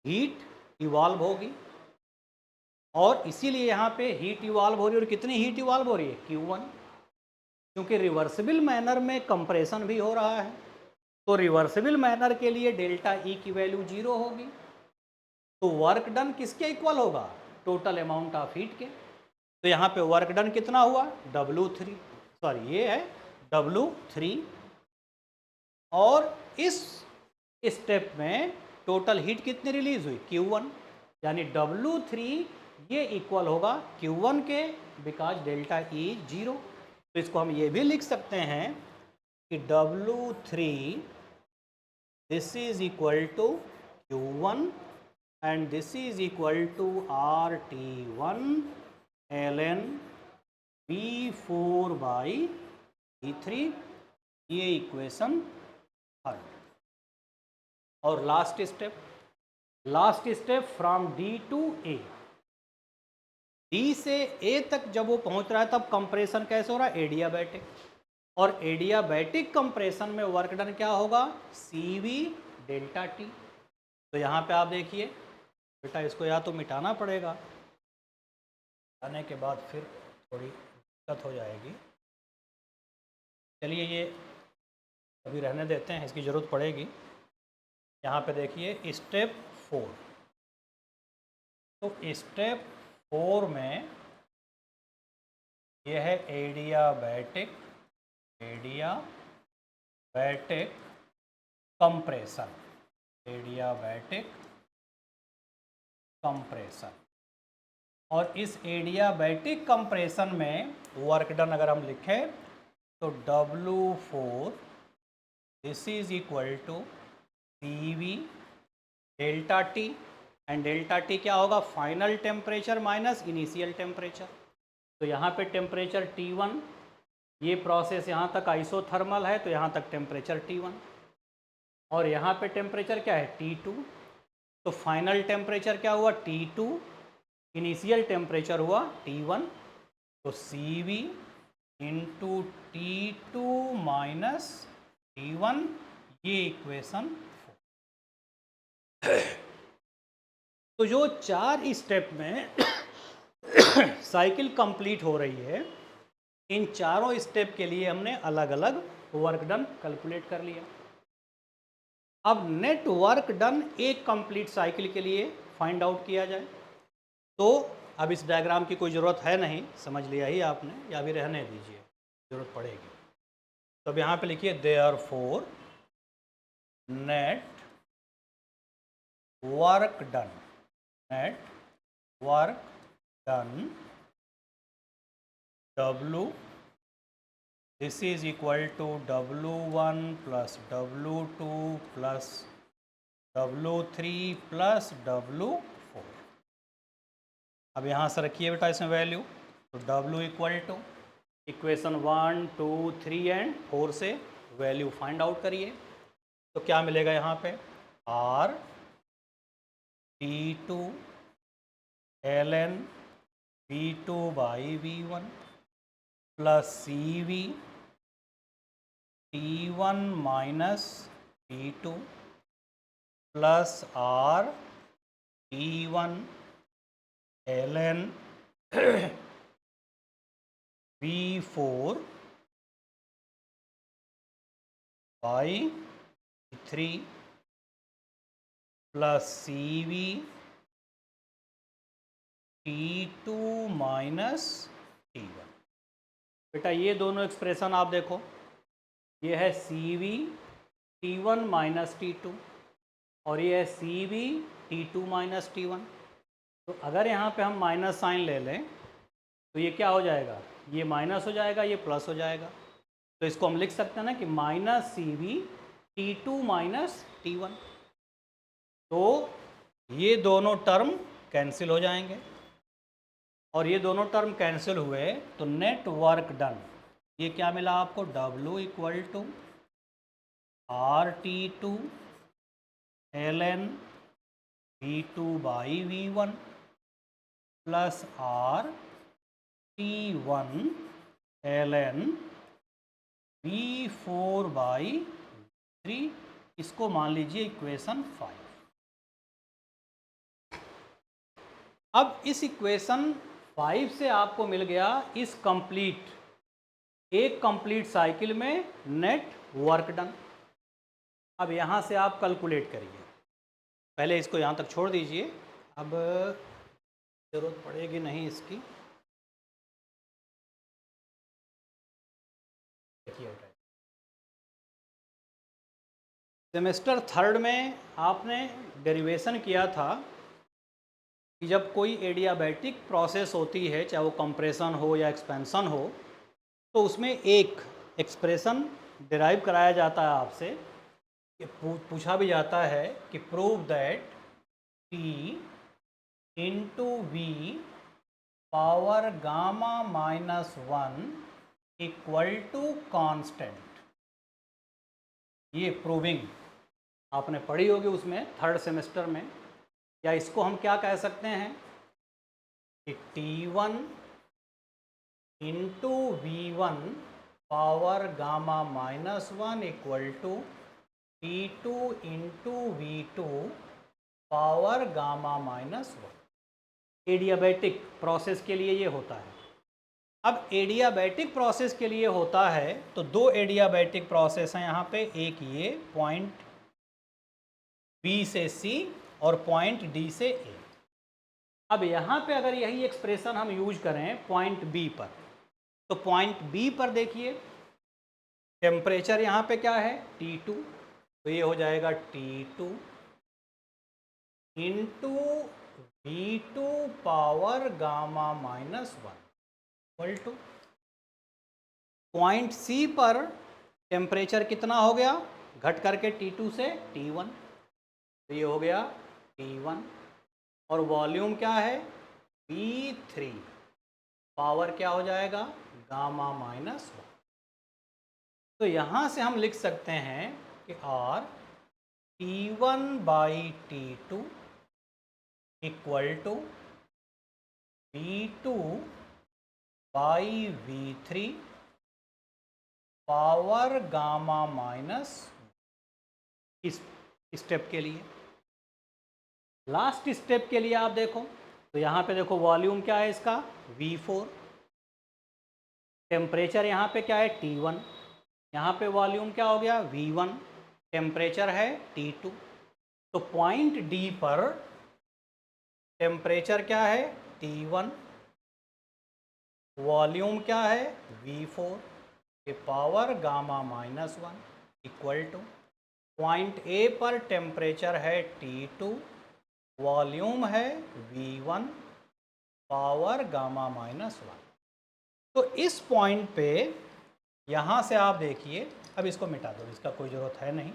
हीट इवॉल्व होगी और इसीलिए यहाँ पे हीट इवॉल्व हो रही है। और कितनी हीट इवॉल्व हो रही है? Q1, क्योंकि रिवर्सिबल मैनर में कंप्रेशन भी हो रहा है तो रिवर्सिबल मैनर के लिए डेल्टा ई की वैल्यू 0 होगी। तो वर्क डन किसके इक्वल होगा? टोटल अमाउंट ऑफ हीट के। तो यहाँ पे वर्क डन कितना हुआ? W3, सॉरी ये है W3। और इस स्टेप में टोटल हीट कितनी रिलीज हुई? Q1, यानी W3 ये इक्वल होगा Q1 के, बिकॉज डेल्टा ई 0। तो इसको हम ये भी लिख सकते हैं कि W3 this is equal to Q1 and this is equal to RT1 ln V4 by V3। ये इक्वेशन थर्ड। और last step from D to A। D से A तक जब वो पहुंच रहा है तब कंप्रेशन कैसे हो रहा है? एडियाबैटिक। और एडियाबैटिक कंप्रेशन में वर्क डन क्या होगा? CV delta T। तो यहाँ पे आप देखिए बेटा, इसको या तो मिटाना पड़ेगा, मिटाने के बाद फिर थोड़ी दिक्कत हो जाएगी। चलिए ये अभी रहने देते हैं, इसकी ज़रूरत पड़ेगी। यहाँ पे देखिए स्टेप 4। तो स्टेप 4 में यह है एडियाबैटिक कंप्रेशन, एडियाबैटिक कंप्रेशन। और इस एडियाबैटिक कंप्रेशन में वर्क डन अगर हम लिखें तो W4 this is equal to CV delta T। And delta T क्या होगा? Final temperature minus initial temperature. तो यहाँ पे टेम्परेचर T1, ये प्रोसेस यहाँ तक आइसोथर्मल है तो यहाँ तक टेम्परेचर T1, और यहाँ पे टेम्परेचर क्या है? T2। तो फाइनल टेम्परेचर क्या हुआ? T2, इनिशियल टेम्परेचर हुआ T1। तो CV into T2 minus T1, ये इक्वेशन 4। तो जो 4 स्टेप में साइकिल कंप्लीट हो रही है, इन चारों स्टेप के लिए हमने अलग अलग वर्क डन कैलकुलेट कर लिया। अब नेट वर्क डन एक कंप्लीट साइकिल के लिए फाइंड आउट किया जाए। तो अब इस डायग्राम की कोई ज़रूरत है नहीं, समझ लिया ही आपने, या भी रहने दीजिए, ज़रूरत पड़ेगी। तो अब यहाँ पे लिखिए therefore net work done, net work done W, this is equal to W1 plus W2 plus W3 plus W4। अब यहाँ से रखिए बेटा इसमें वैल्यू। तो W equal to equation 1, 2, 3 and 4 से वैल्यू फाइंड आउट करिए। तो क्या मिलेगा यहाँ पे? R T2 ln V2 by V1 plus CV T1 minus T2 plus R T1 ln V4 by 3 plus CV T2 minus T1। बेटा ये दोनों एक्सप्रेशन आप देखो, ये है CV T1 माइनस T2 और ये है CV T2 माइनस T1। तो अगर यहाँ पे हम माइनस साइन ले लें तो ये क्या हो जाएगा? ये माइनस हो जाएगा, ये प्लस हो जाएगा। तो इसको हम लिख सकते हैं ना कि minus CV T2 minus T1। तो ये दोनों टर्म कैंसिल हो जाएंगे, और ये दोनों टर्म कैंसिल हुए तो नेट वर्क डन ये क्या मिला आपको? W equal to RT2 ln V2 by V1 plus R T1 ln V4/3, इसको मान लीजिए इक्वेशन 5। अब इस इक्वेशन 5 से आपको मिल गया इस एक कंप्लीट साइकिल में नेट वर्क डन। अब यहाँ से आप कैलकुलेट करिए, पहले इसको यहाँ तक छोड़ दीजिए, अब ज़रूरत पड़ेगी नहीं इसकी। सेमेस्टर थर्ड में आपने डेरिवेशन किया था कि जब कोई एडियाबैटिक प्रोसेस होती है, चाहे वो कंप्रेशन हो या एक्सपेंशन हो, तो उसमें एक एक्सप्रेशन डिराइव कराया जाता है आपसे, पूछा भी जाता है कि prove that T into V power gamma -1 equal to constant. ये प्रूविंग आपने पढ़ी होगी उसमें थर्ड सेमेस्टर में। या इसको हम क्या कह सकते हैं कि T1 into V1 power gamma -1 equal to T2 into V2 power gamma -1। Adiabatic process के लिए ये होता है। अब एडियाबैटिक प्रोसेस के लिए होता है तो दो एडियाबैटिक प्रोसेस हैं यहाँ पे, एक ये पॉइंट B से C और पॉइंट D से A। अब यहाँ पे अगर यही एक्सप्रेशन हम यूज करें पॉइंट B पर, तो पॉइंट B पर देखिए टेम्परेचर यहाँ पे क्या है T2, तो ये हो जाएगा T2 into V2 power gamma -1 equal two point C पर टेम्परेचर कितना हो गया, घट करके T2 से T1, तो ये हो गया T1, और वॉल्यूम क्या है V3, पावर क्या हो जाएगा गामा -1। तो यहाँ से हम लिख सकते हैं कि R T1/T2 equal to V2/V3 power gamma -, इस स्टेप के लिए। लास्ट स्टेप के लिए आप देखो तो यहाँ पे देखो वॉल्यूम क्या है इसका V4, टेम्परेचर यहाँ पे क्या है T1, यहाँ पे वॉल्यूम क्या हो गया V1, टेम्परेचर है T2। तो पॉइंट D पर टेम्परेचर क्या है T1, वॉल्यूम क्या है V4 के power gamma -1 equal two point A पर टेम्परेचर है T2, वॉल्यूम है V1 पावर गामा -1। तो इस पॉइंट पे यहाँ से आप देखिए, अब इसको मिटा दो, इसका कोई ज़रूरत है नहीं,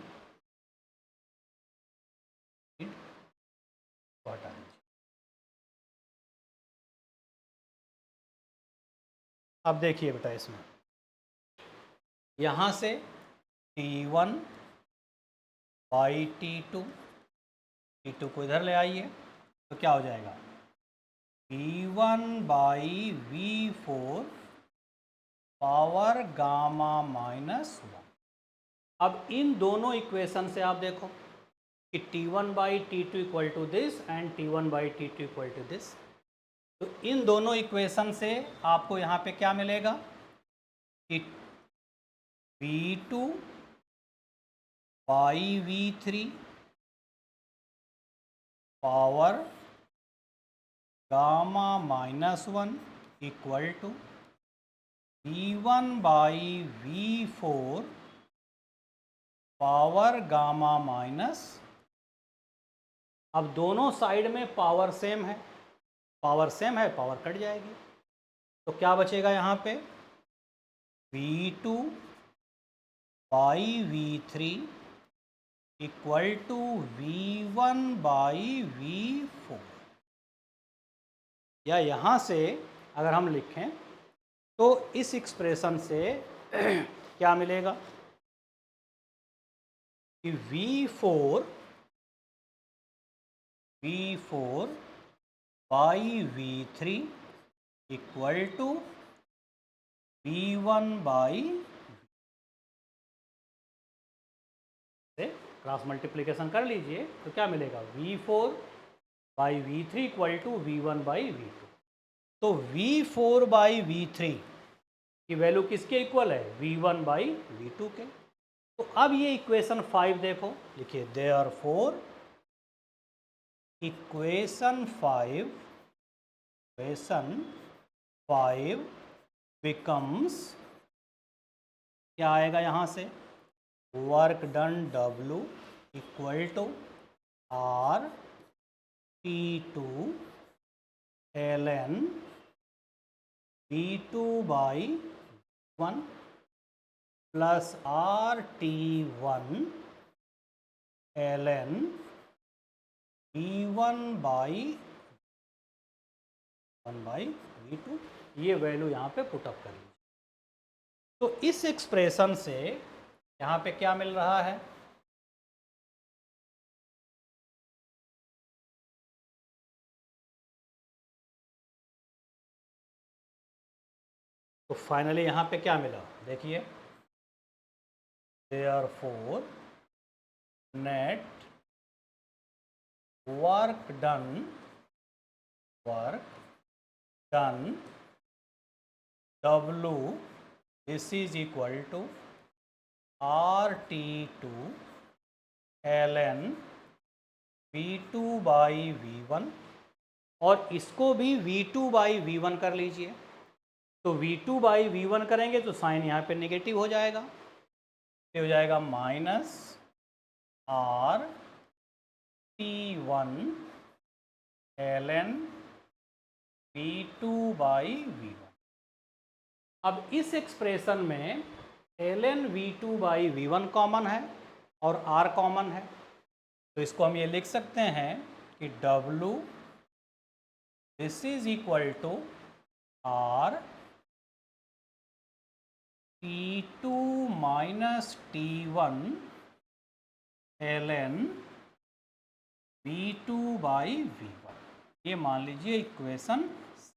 हटा दीजिए। अब देखिए बेटा इसमें यहाँ से T1/T2, T2 को इधर ले आइए तो क्या हो जाएगा T1/V4 पावर गामा -1। अब इन दोनों इक्वेशन से आप देखो कि T1/T2 equal to this and T1/T2 equal to this. तो इन दोनों इक्वेशन से आपको यहाँ पे क्या मिलेगा कि V2/V3 power gamma -1 equal to V1/V4 power gamma -। अब दोनों साइड में पावर सेम है, पावर कट जाएगी, तो क्या बचेगा यहाँ पे V2/V3 इक्वल टू V1/V4। या यहाँ से अगर हम लिखें तो इस एक्सप्रेशन से क्या मिलेगा कि V4 by V3 equal to V1 by से क्रॉस मल्टीप्लिकेशन कर लीजिए तो क्या मिलेगा, V4 by V3 equal to V1 by V2। तो V4 बाई V3 की वैल्यू किसके इक्वल है, V1 बाई V2 के। तो अब ये इक्वेशन 5 देखो, लिखिए देयरफॉर इक्वेशन 5 बिकम्स, क्या आएगा यहाँ से, work done W equal to R T2 ln V2 by 1 plus RT1 ln V1 by V2। ये वैल्यू यहाँ पे पुटअप करेंगे। तो इस एक्सप्रेशन से यहाँ पे क्या मिल रहा है, तो फाइनली यहाँ पे क्या मिला, देखिए therefore net work done W this is equal to RT2 ln V2 by V1, और इसको भी V2 बाई V1 कर लीजिए। तो V2 बाई V1 करेंगे तो साइन यहाँ पे नेगेटिव हो जाएगा, ये हो जाएगा minus RT1 ln V2 by V1। अब इस एक्सप्रेशन में ln V2 by V1 common है और R कॉमन है, तो इसको हम ये लिख सकते हैं कि W this is equal to R T2 minus T1 ln V2 by V1। ये मान लीजिए इक्वेशन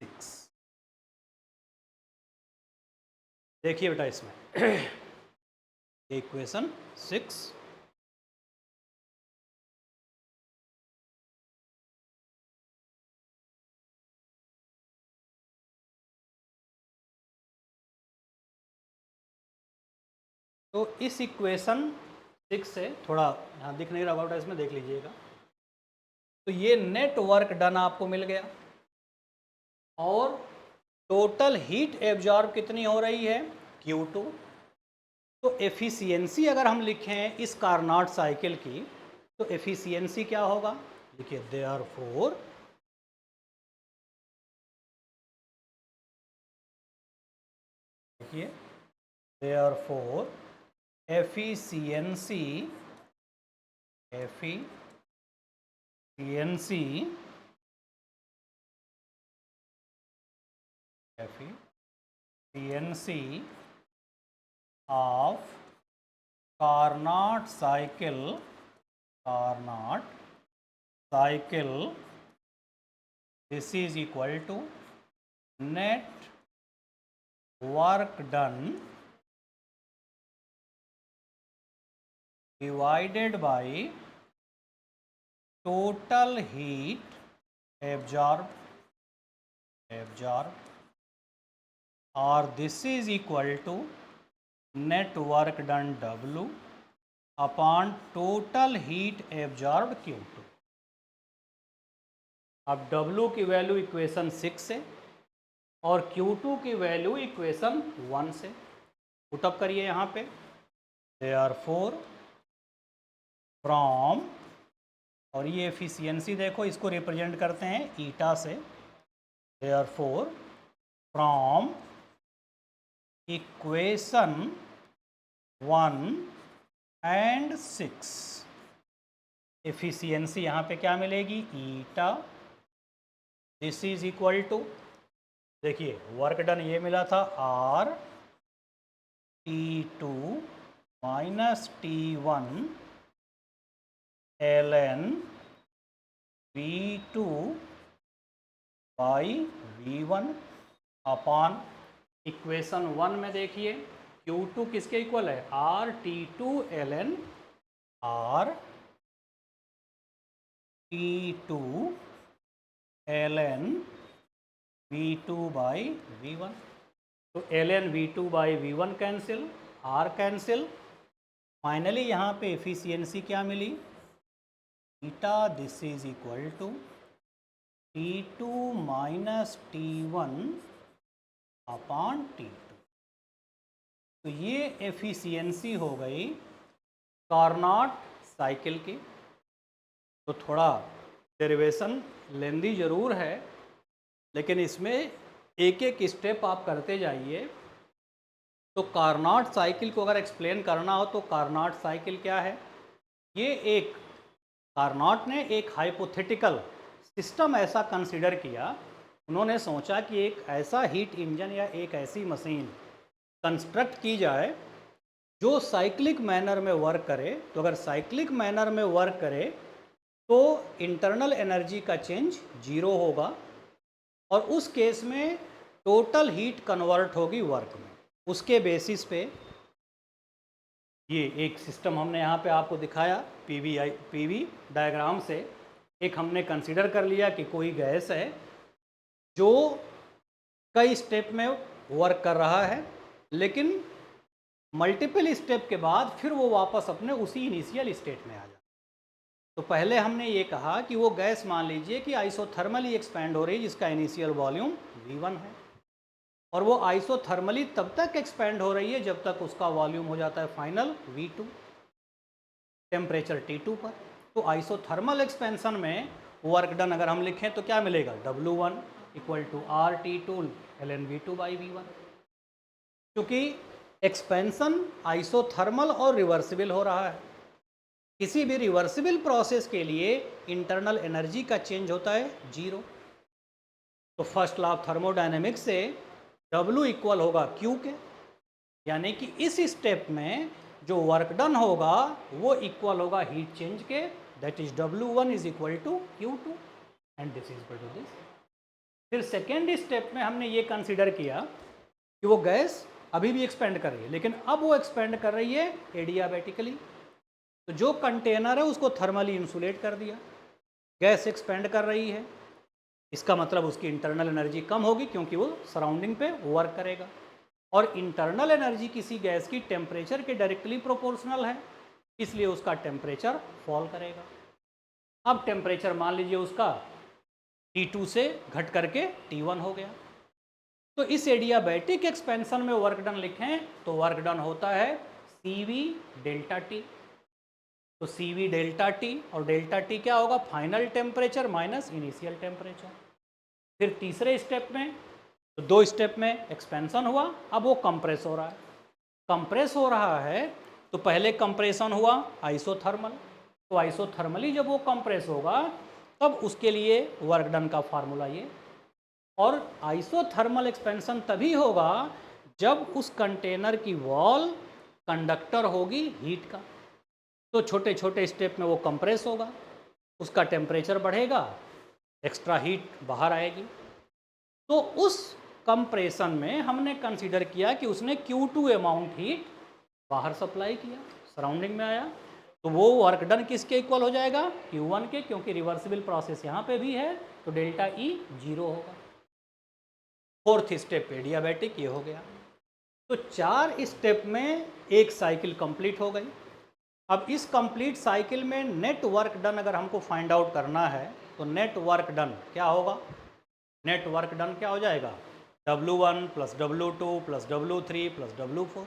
6। देखिए बेटा इसमें इक्वेशन 6, तो इस इक्वेशन 6 से थोड़ा यहाँ दिख नहीं रहा होगा, इसमें देख लीजिएगा। तो ये नेट वर्क डन आपको मिल गया और टोटल हीट एब्जॉर्ब कितनी हो रही है, Q2। तो एफिशिएंसी अगर हम लिखें इस कार्नोट साइकिल की, तो एफिशिएंसी क्या होगा, लिखिए देयरफॉर देखिए therefore efficiency of Carnot cycle this is equal to net work done divided by total heat absorbed, or this is equal to net work done W upon total heat absorbed Q2। अब W की वैल्यू इक्वेशन 6 से और Q2 की वैल्यू इक्वेशन 1 से पुटअप करिए यहाँ पे। देयरफॉर फ्रॉम, और ये एफिशिएंसी देखो इसको रिप्रेजेंट करते हैं ईटा से। Therefore from equation 1 and 6 efficiency यहाँ पे क्या मिलेगी, ईटा दिस इज इक्वल टू, देखिए वर्क डन ये मिला था R T2 minus T1 ln V2 by V1 upon equation 1 में देखिए Q2 किसके इक्वल है, RT2 ln RT2 ln V2 by V1। तो ln V2 by V1 cancel, R cancel, finally यहाँ पे एफिशिएंसी क्या मिली, beta this is equal to T2 minus T1 upon T2। तो ये एफिशिएंसी हो गई कार्नोट साइकिल की। तो थोड़ा डेरिवेशन लेंदी ज़रूर है, लेकिन इसमें एक एक स्टेप आप करते जाइए। तो कार्नोट साइकिल को अगर एक्सप्लेन करना हो तो कार्नोट साइकिल क्या है, ये एक कार्नोट ने एक हाइपोथेटिकल सिस्टम ऐसा कंसिडर किया। उन्होंने सोचा कि एक ऐसा हीट इंजन या एक ऐसी मशीन कंस्ट्रक्ट की जाए जो साइक्लिक मैनर में वर्क करे। तो अगर साइक्लिक मैनर में वर्क करे तो इंटरनल एनर्जी का चेंज जीरो होगा और उस केस में टोटल हीट कन्वर्ट होगी वर्क में। उसके बेसिस पे ये एक सिस्टम हमने यहाँ पे आपको दिखाया पीवी डायग्राम से। एक हमने कंसीडर कर लिया कि कोई गैस है जो कई स्टेप में वर्क कर रहा है, लेकिन मल्टीपल स्टेप के बाद फिर वो वापस अपने उसी इनिशियल स्टेट में आ जाए। तो पहले हमने ये कहा कि वो गैस मान लीजिए कि आइसोथर्मली एक्सपैंड हो रही है जिसका इनिशियल वॉल्यूम V1 है, और वो आइसोथर्मली तब तक एक्सपैंड हो रही है जब तक उसका वॉल्यूम हो जाता है फाइनल V2 टेम्परेचर T2 पर। तो आइसोथर्मल एक्सपेंशन में वर्क डन अगर हम लिखें तो क्या मिलेगा, W1 equal to RT2 ln V2 by V1। क्योंकि एक्सपेंशन आइसोथर्मल और रिवर्सिबल हो रहा है। किसी भी रिवर्सिबल प्रोसेस के लिए इंटरनल एनर्जी का चेंज होता है जीरो। तो फर्स्ट लॉ ऑफ थर्मोडायनेमिक्स से W इक्वल होगा Q के, यानी कि इस स्टेप में जो वर्क डन होगा वो इक्वल होगा हीट चेंज के, that is W1 is equal to Q2 and this is equal to this. फिर सेकेंड स्टेप में हमने ये कंसीडर किया कि वो गैस अभी भी एक्सपेंड कर रही है, लेकिन अब वो एक्सपेंड कर रही है एडियाबैटिकली। तो जो कंटेनर है उसको थर्मली इंसुलेट कर दिया, गैस एक्सपेंड कर रही है, इसका मतलब उसकी इंटरनल एनर्जी कम होगी क्योंकि वो सराउंडिंग पे वर्क करेगा। और इंटरनल एनर्जी किसी गैस की टेम्परेचर के डायरेक्टली प्रोपोर्शनल है, इसलिए उसका टेम्परेचर फॉल करेगा। अब टेम्परेचर मान लीजिए उसका T2 से घट करके T1 हो गया। तो इस एडियाबैटिक एक्सपेंशन में वर्क डन लिखें तो वर्क डन होता है CV डेल्टा T। तो CV डेल्टा T, और डेल्टा T क्या होगा, final temperature minus initial temperature. फिर तीसरे स्टेप में, तो दो स्टेप में एक्सपेंशन हुआ, अब वो कंप्रेस हो रहा है। कंप्रेस हो रहा है तो पहले कंप्रेशन हुआ आइसोथर्मल, तो आइसोथर्मली जब वो कंप्रेस होगा तब उसके लिए वर्क डन का फार्मूला ये। और आइसोथर्मल एक्सपेंशन तभी होगा जब उस कंटेनर की वॉल कंडक्टर होगी हीट का। तो छोटे छोटे स्टेप में वो कंप्रेस होगा, उसका टेम्परेचर बढ़ेगा, एक्स्ट्रा हीट बाहर आएगी। तो उस कंप्रेशन में हमने कंसीडर किया कि उसने Q2 अमाउंट हीट बाहर सप्लाई किया, सराउंडिंग में आया। तो वो वर्क डन किसके इक्वल हो जाएगा, Q1 के, क्योंकि रिवर्सिबल प्रोसेस यहाँ पे भी है तो डेल्टा E जीरो होगा। फोर्थ स्टेप एडियाबैटिक ये हो गया। तो 4 स्टेप में एक साइकिल कंप्लीट हो गई। अब इस कंप्लीट साइकिल में नेट वर्क डन अगर हमको फाइंड आउट करना है तो नेट वर्क डन क्या होगा, नेट वर्क डन क्या हो जाएगा, W1 plus W2 plus W3 plus W4,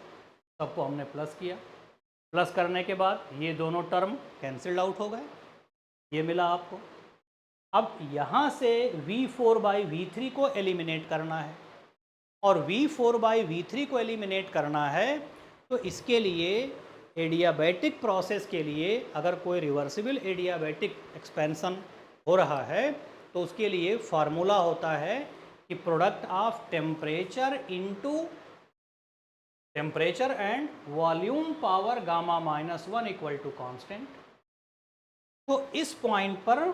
सबको हमने प्लस किया। प्लस करने के बाद ये दोनों टर्म कैंसिल्ड आउट हो गए, ये मिला आपको। अब यहाँ से V4 बाई V3 को एलिमिनेट करना है, और V4 बाई V3 को एलिमिनेट करना है तो इसके लिए एडियाबैटिक प्रोसेस के लिए अगर कोई रिवर्सिबल एडियाबैटिक एक्सपेंशन हो रहा है तो उसके लिए फार्मूला होता है कि product of temperature into temperature and volume power gamma -1 equal to constant. तो इस पॉइंट पर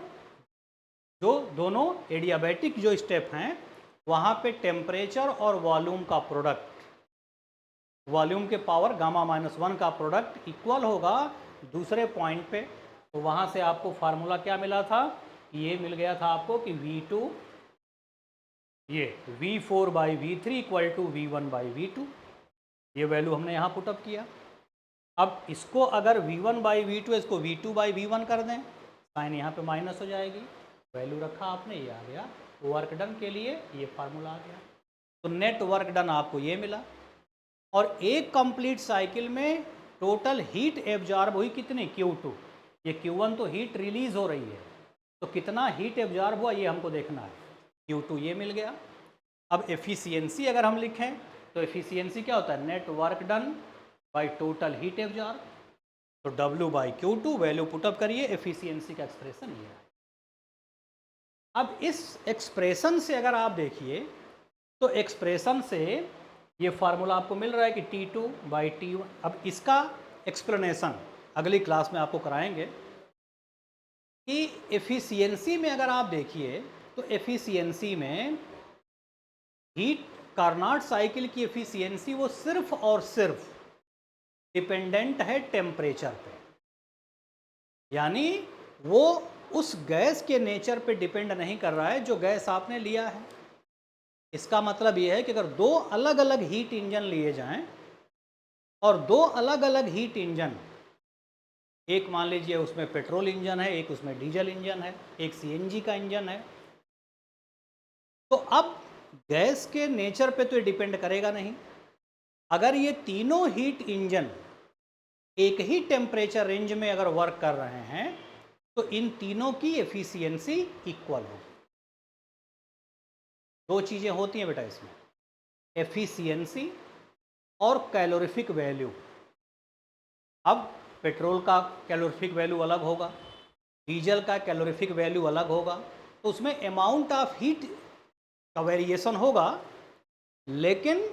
जो दोनों एडियाबैटिक जो स्टेप हैं वहाँ पे टेम्परेचर और वॉल्यूम का प्रोडक्ट, वॉल्यूम के पावर गामा-1 का प्रोडक्ट इक्वल होगा दूसरे पॉइंट पे। तो वहाँ से आपको फार्मूला क्या मिला था, ये मिल गया था आपको कि V2 ये V4/V3 इक्वल टू V1/V2, ये वैल्यू हमने यहाँ पुटअप किया। अब इसको अगर V1/V2 इसको V2/V1 कर दें, साइन यहाँ पे माइनस हो जाएगी, वैल्यू रखा आपने, ये आ गया। वर्क डन के लिए ये फार्मूला आ गया। तो नेट वर्क डन आपको ये मिला। और एक कंप्लीट साइकिल में टोटल हीट एब्जॉर्ब हुई कितनी, Q2। ये Q1 तो हीट रिलीज हो रही है, तो कितना हीट एब्जॉर्ब हुआ ये हमको देखना है। Q2 ये मिल गया। अब एफिशिएंसी अगर हम लिखें तो एफिशिएंसी क्या होता है, net work done by total heat absorb. तो W/Q2 वैल्यू पुटअप करिए, एफिशिएंसी का एक्सप्रेशन ये है। अब इस एक्सप्रेशन से अगर आप देखिए तो एक्सप्रेशन से ये फार्मूला आपको मिल रहा है कि T2/T1। अब इसका एक्सप्लेनेशन अगली क्लास में आपको कराएंगे कि एफिशिएंसी में अगर आप देखिए तो एफिशिएंसी में हीट कार्नोट साइकिल की एफिशिएंसी वो सिर्फ और सिर्फ डिपेंडेंट है टेम्परेचर पे, यानी वो उस गैस के नेचर पे डिपेंड नहीं कर रहा है जो गैस आपने लिया है। इसका मतलब ये है कि अगर दो अलग अलग हीट इंजन लिए जाएं और दो अलग अलग हीट इंजन, एक मान लीजिए उसमें पेट्रोल इंजन है, एक उसमें डीजल इंजन है, एक सीएनजी का इंजन है, तो अब गैस के नेचर पे तो ये डिपेंड करेगा नहीं। अगर ये तीनों हीट इंजन एक ही टेम्परेचर रेंज में अगर वर्क कर रहे हैं तो इन तीनों की एफिशिएंसी इक्वल होगी। दो चीज़ें होती हैं बेटा इसमें, एफिशिएंसी और कैलोरीफिक वैल्यू। अब पेट्रोल का कैलोरीफिक वैल्यू अलग होगा, डीजल का कैलोरीफिक वैल्यू अलग होगा, तो उसमें अमाउंट ऑफ हीट का वेरिएशन होगा। लेकिन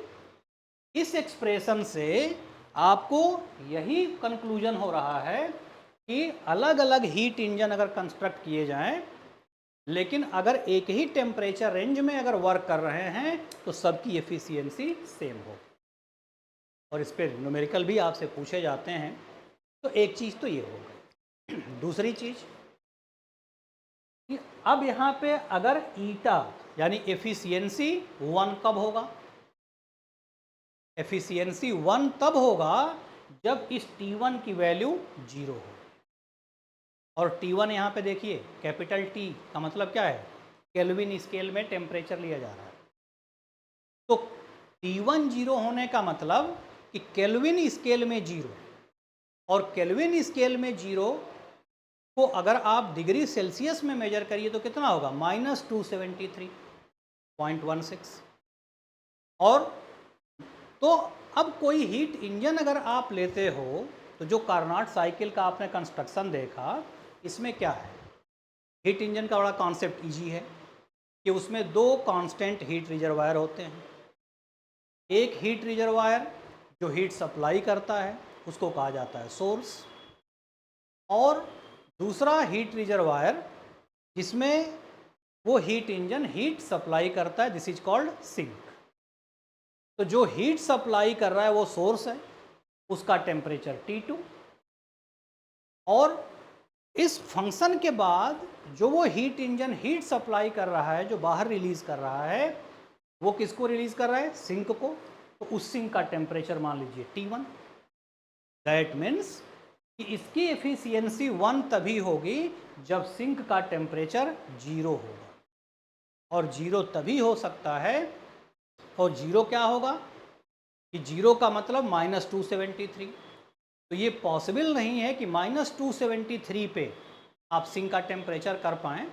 इस एक्सप्रेशन से आपको यही कंक्लूजन हो रहा है कि अलग अलग हीट इंजन अगर कंस्ट्रक्ट किए जाएं, लेकिन अगर एक ही टेम्परेचर रेंज में अगर वर्क कर रहे हैं तो सबकी एफिशिएंसी सेम हो। और इस पर न्यूमेरिकल भी आपसे पूछे जाते हैं। तो एक चीज़ तो ये हो गई। दूसरी चीज़ कि अब यहाँ पे अगर ईटा यानी एफिशिएंसी 1 कब होगा, एफिशिएंसी 1 तब होगा जब इस T1 की वैल्यू 0 हो। और T1 यहाँ पे देखिए कैपिटल T का मतलब क्या है, केल्विन स्केल में टेम्परेचर लिया जा रहा है। तो T1 0 होने का मतलब कि केल्विन स्केल में 0, और केल्विन स्केल में 0 को अगर आप डिग्री सेल्सियस में मेजर करिए तो कितना होगा, -273.16। और तो अब कोई हीट इंजन अगर आप लेते हो तो जो कार्नोट साइकिल का आपने कंस्ट्रक्शन देखा, इसमें क्या है, हीट इंजन का बड़ा कॉन्सेप्ट इजी है कि उसमें दो कांस्टेंट हीट रिजर्वायर होते हैं। एक हीट रिजर्वायर जो हीट सप्लाई करता है उसको कहा जाता है सोर्स, और दूसरा हीट रिजर्वायर जिसमें वो हीट इंजन हीट सप्लाई करता है, दिस इज कॉल्ड सिंक। तो जो हीट सप्लाई कर रहा है वो सोर्स है, उसका टेम्परेचर T2, और इस फंक्शन के बाद जो वो हीट इंजन हीट सप्लाई कर रहा है, जो बाहर रिलीज कर रहा है, वो किसको रिलीज कर रहा है, सिंक को। तो उस सिंक का टेम्परेचर मान लीजिए T1। दैट मीन्स कि इसकी एफिशिएंसी 1 तभी होगी जब सिंक का टेम्परेचर 0 होगा, और 0 तभी हो सकता है, और 0 क्या होगा कि 0 का मतलब -273। तो ये पॉसिबल नहीं है कि -273 पे आप सिंक का टेम्परेचर कर पाएँ,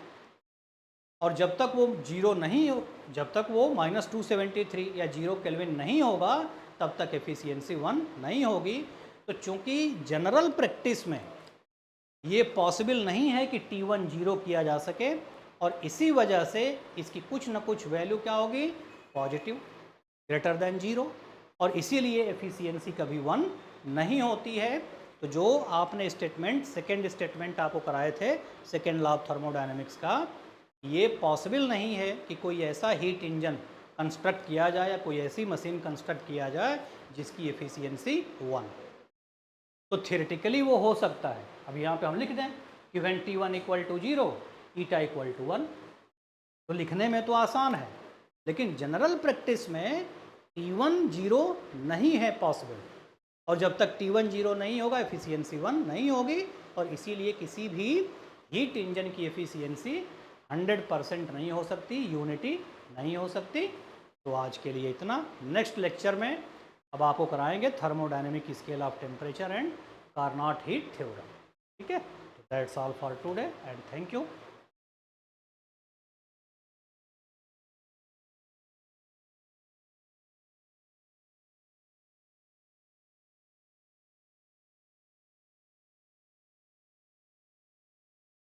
और जब तक वो 0 नहीं हो, जब तक वो -273 या 0 केल्विन नहीं होगा तब तक एफिशिएंसी 1 नहीं होगी। तो चूंकि जनरल प्रैक्टिस में ये पॉसिबल नहीं है कि T1 0 किया जा सके, और इसी वजह से इसकी कुछ न कुछ वैल्यू क्या होगी, पॉजिटिव ग्रेटर देन 0, और इसीलिए एफिशिएंसी कभी 1 नहीं होती है। तो जो आपने स्टेटमेंट, सेकेंड स्टेटमेंट आपको कराए थे सेकेंड लॉ ऑफ थर्मोडायनेमिक्स का, ये पॉसिबल नहीं है कि कोई ऐसा हीट इंजन कंस्ट्रक्ट किया जाए या कोई ऐसी मशीन कंस्ट्रक्ट किया जाए जिसकी एफिशिएंसी 1। तो थियोरेटिकली वो हो सकता है। अब यहाँ पे हम लिख दें कि when T1 equal to 0 eta equal to 1, तो लिखने में तो आसान है, लेकिन जनरल प्रैक्टिस में T1 0 नहीं है पॉसिबल, और जब तक T1 0 नहीं होगा एफिशिएंसी 1 नहीं होगी, और इसीलिए किसी भी हीट इंजन की एफिशिएंसी 100% नहीं हो सकती, यूनिटी नहीं हो सकती। तो आज के लिए इतना। नेक्स्ट लेक्चर में अब आपको कराएंगे thermodynamic scale of temperature and Carnot heat theorem. ठीक है, तो that's all for today and thank you.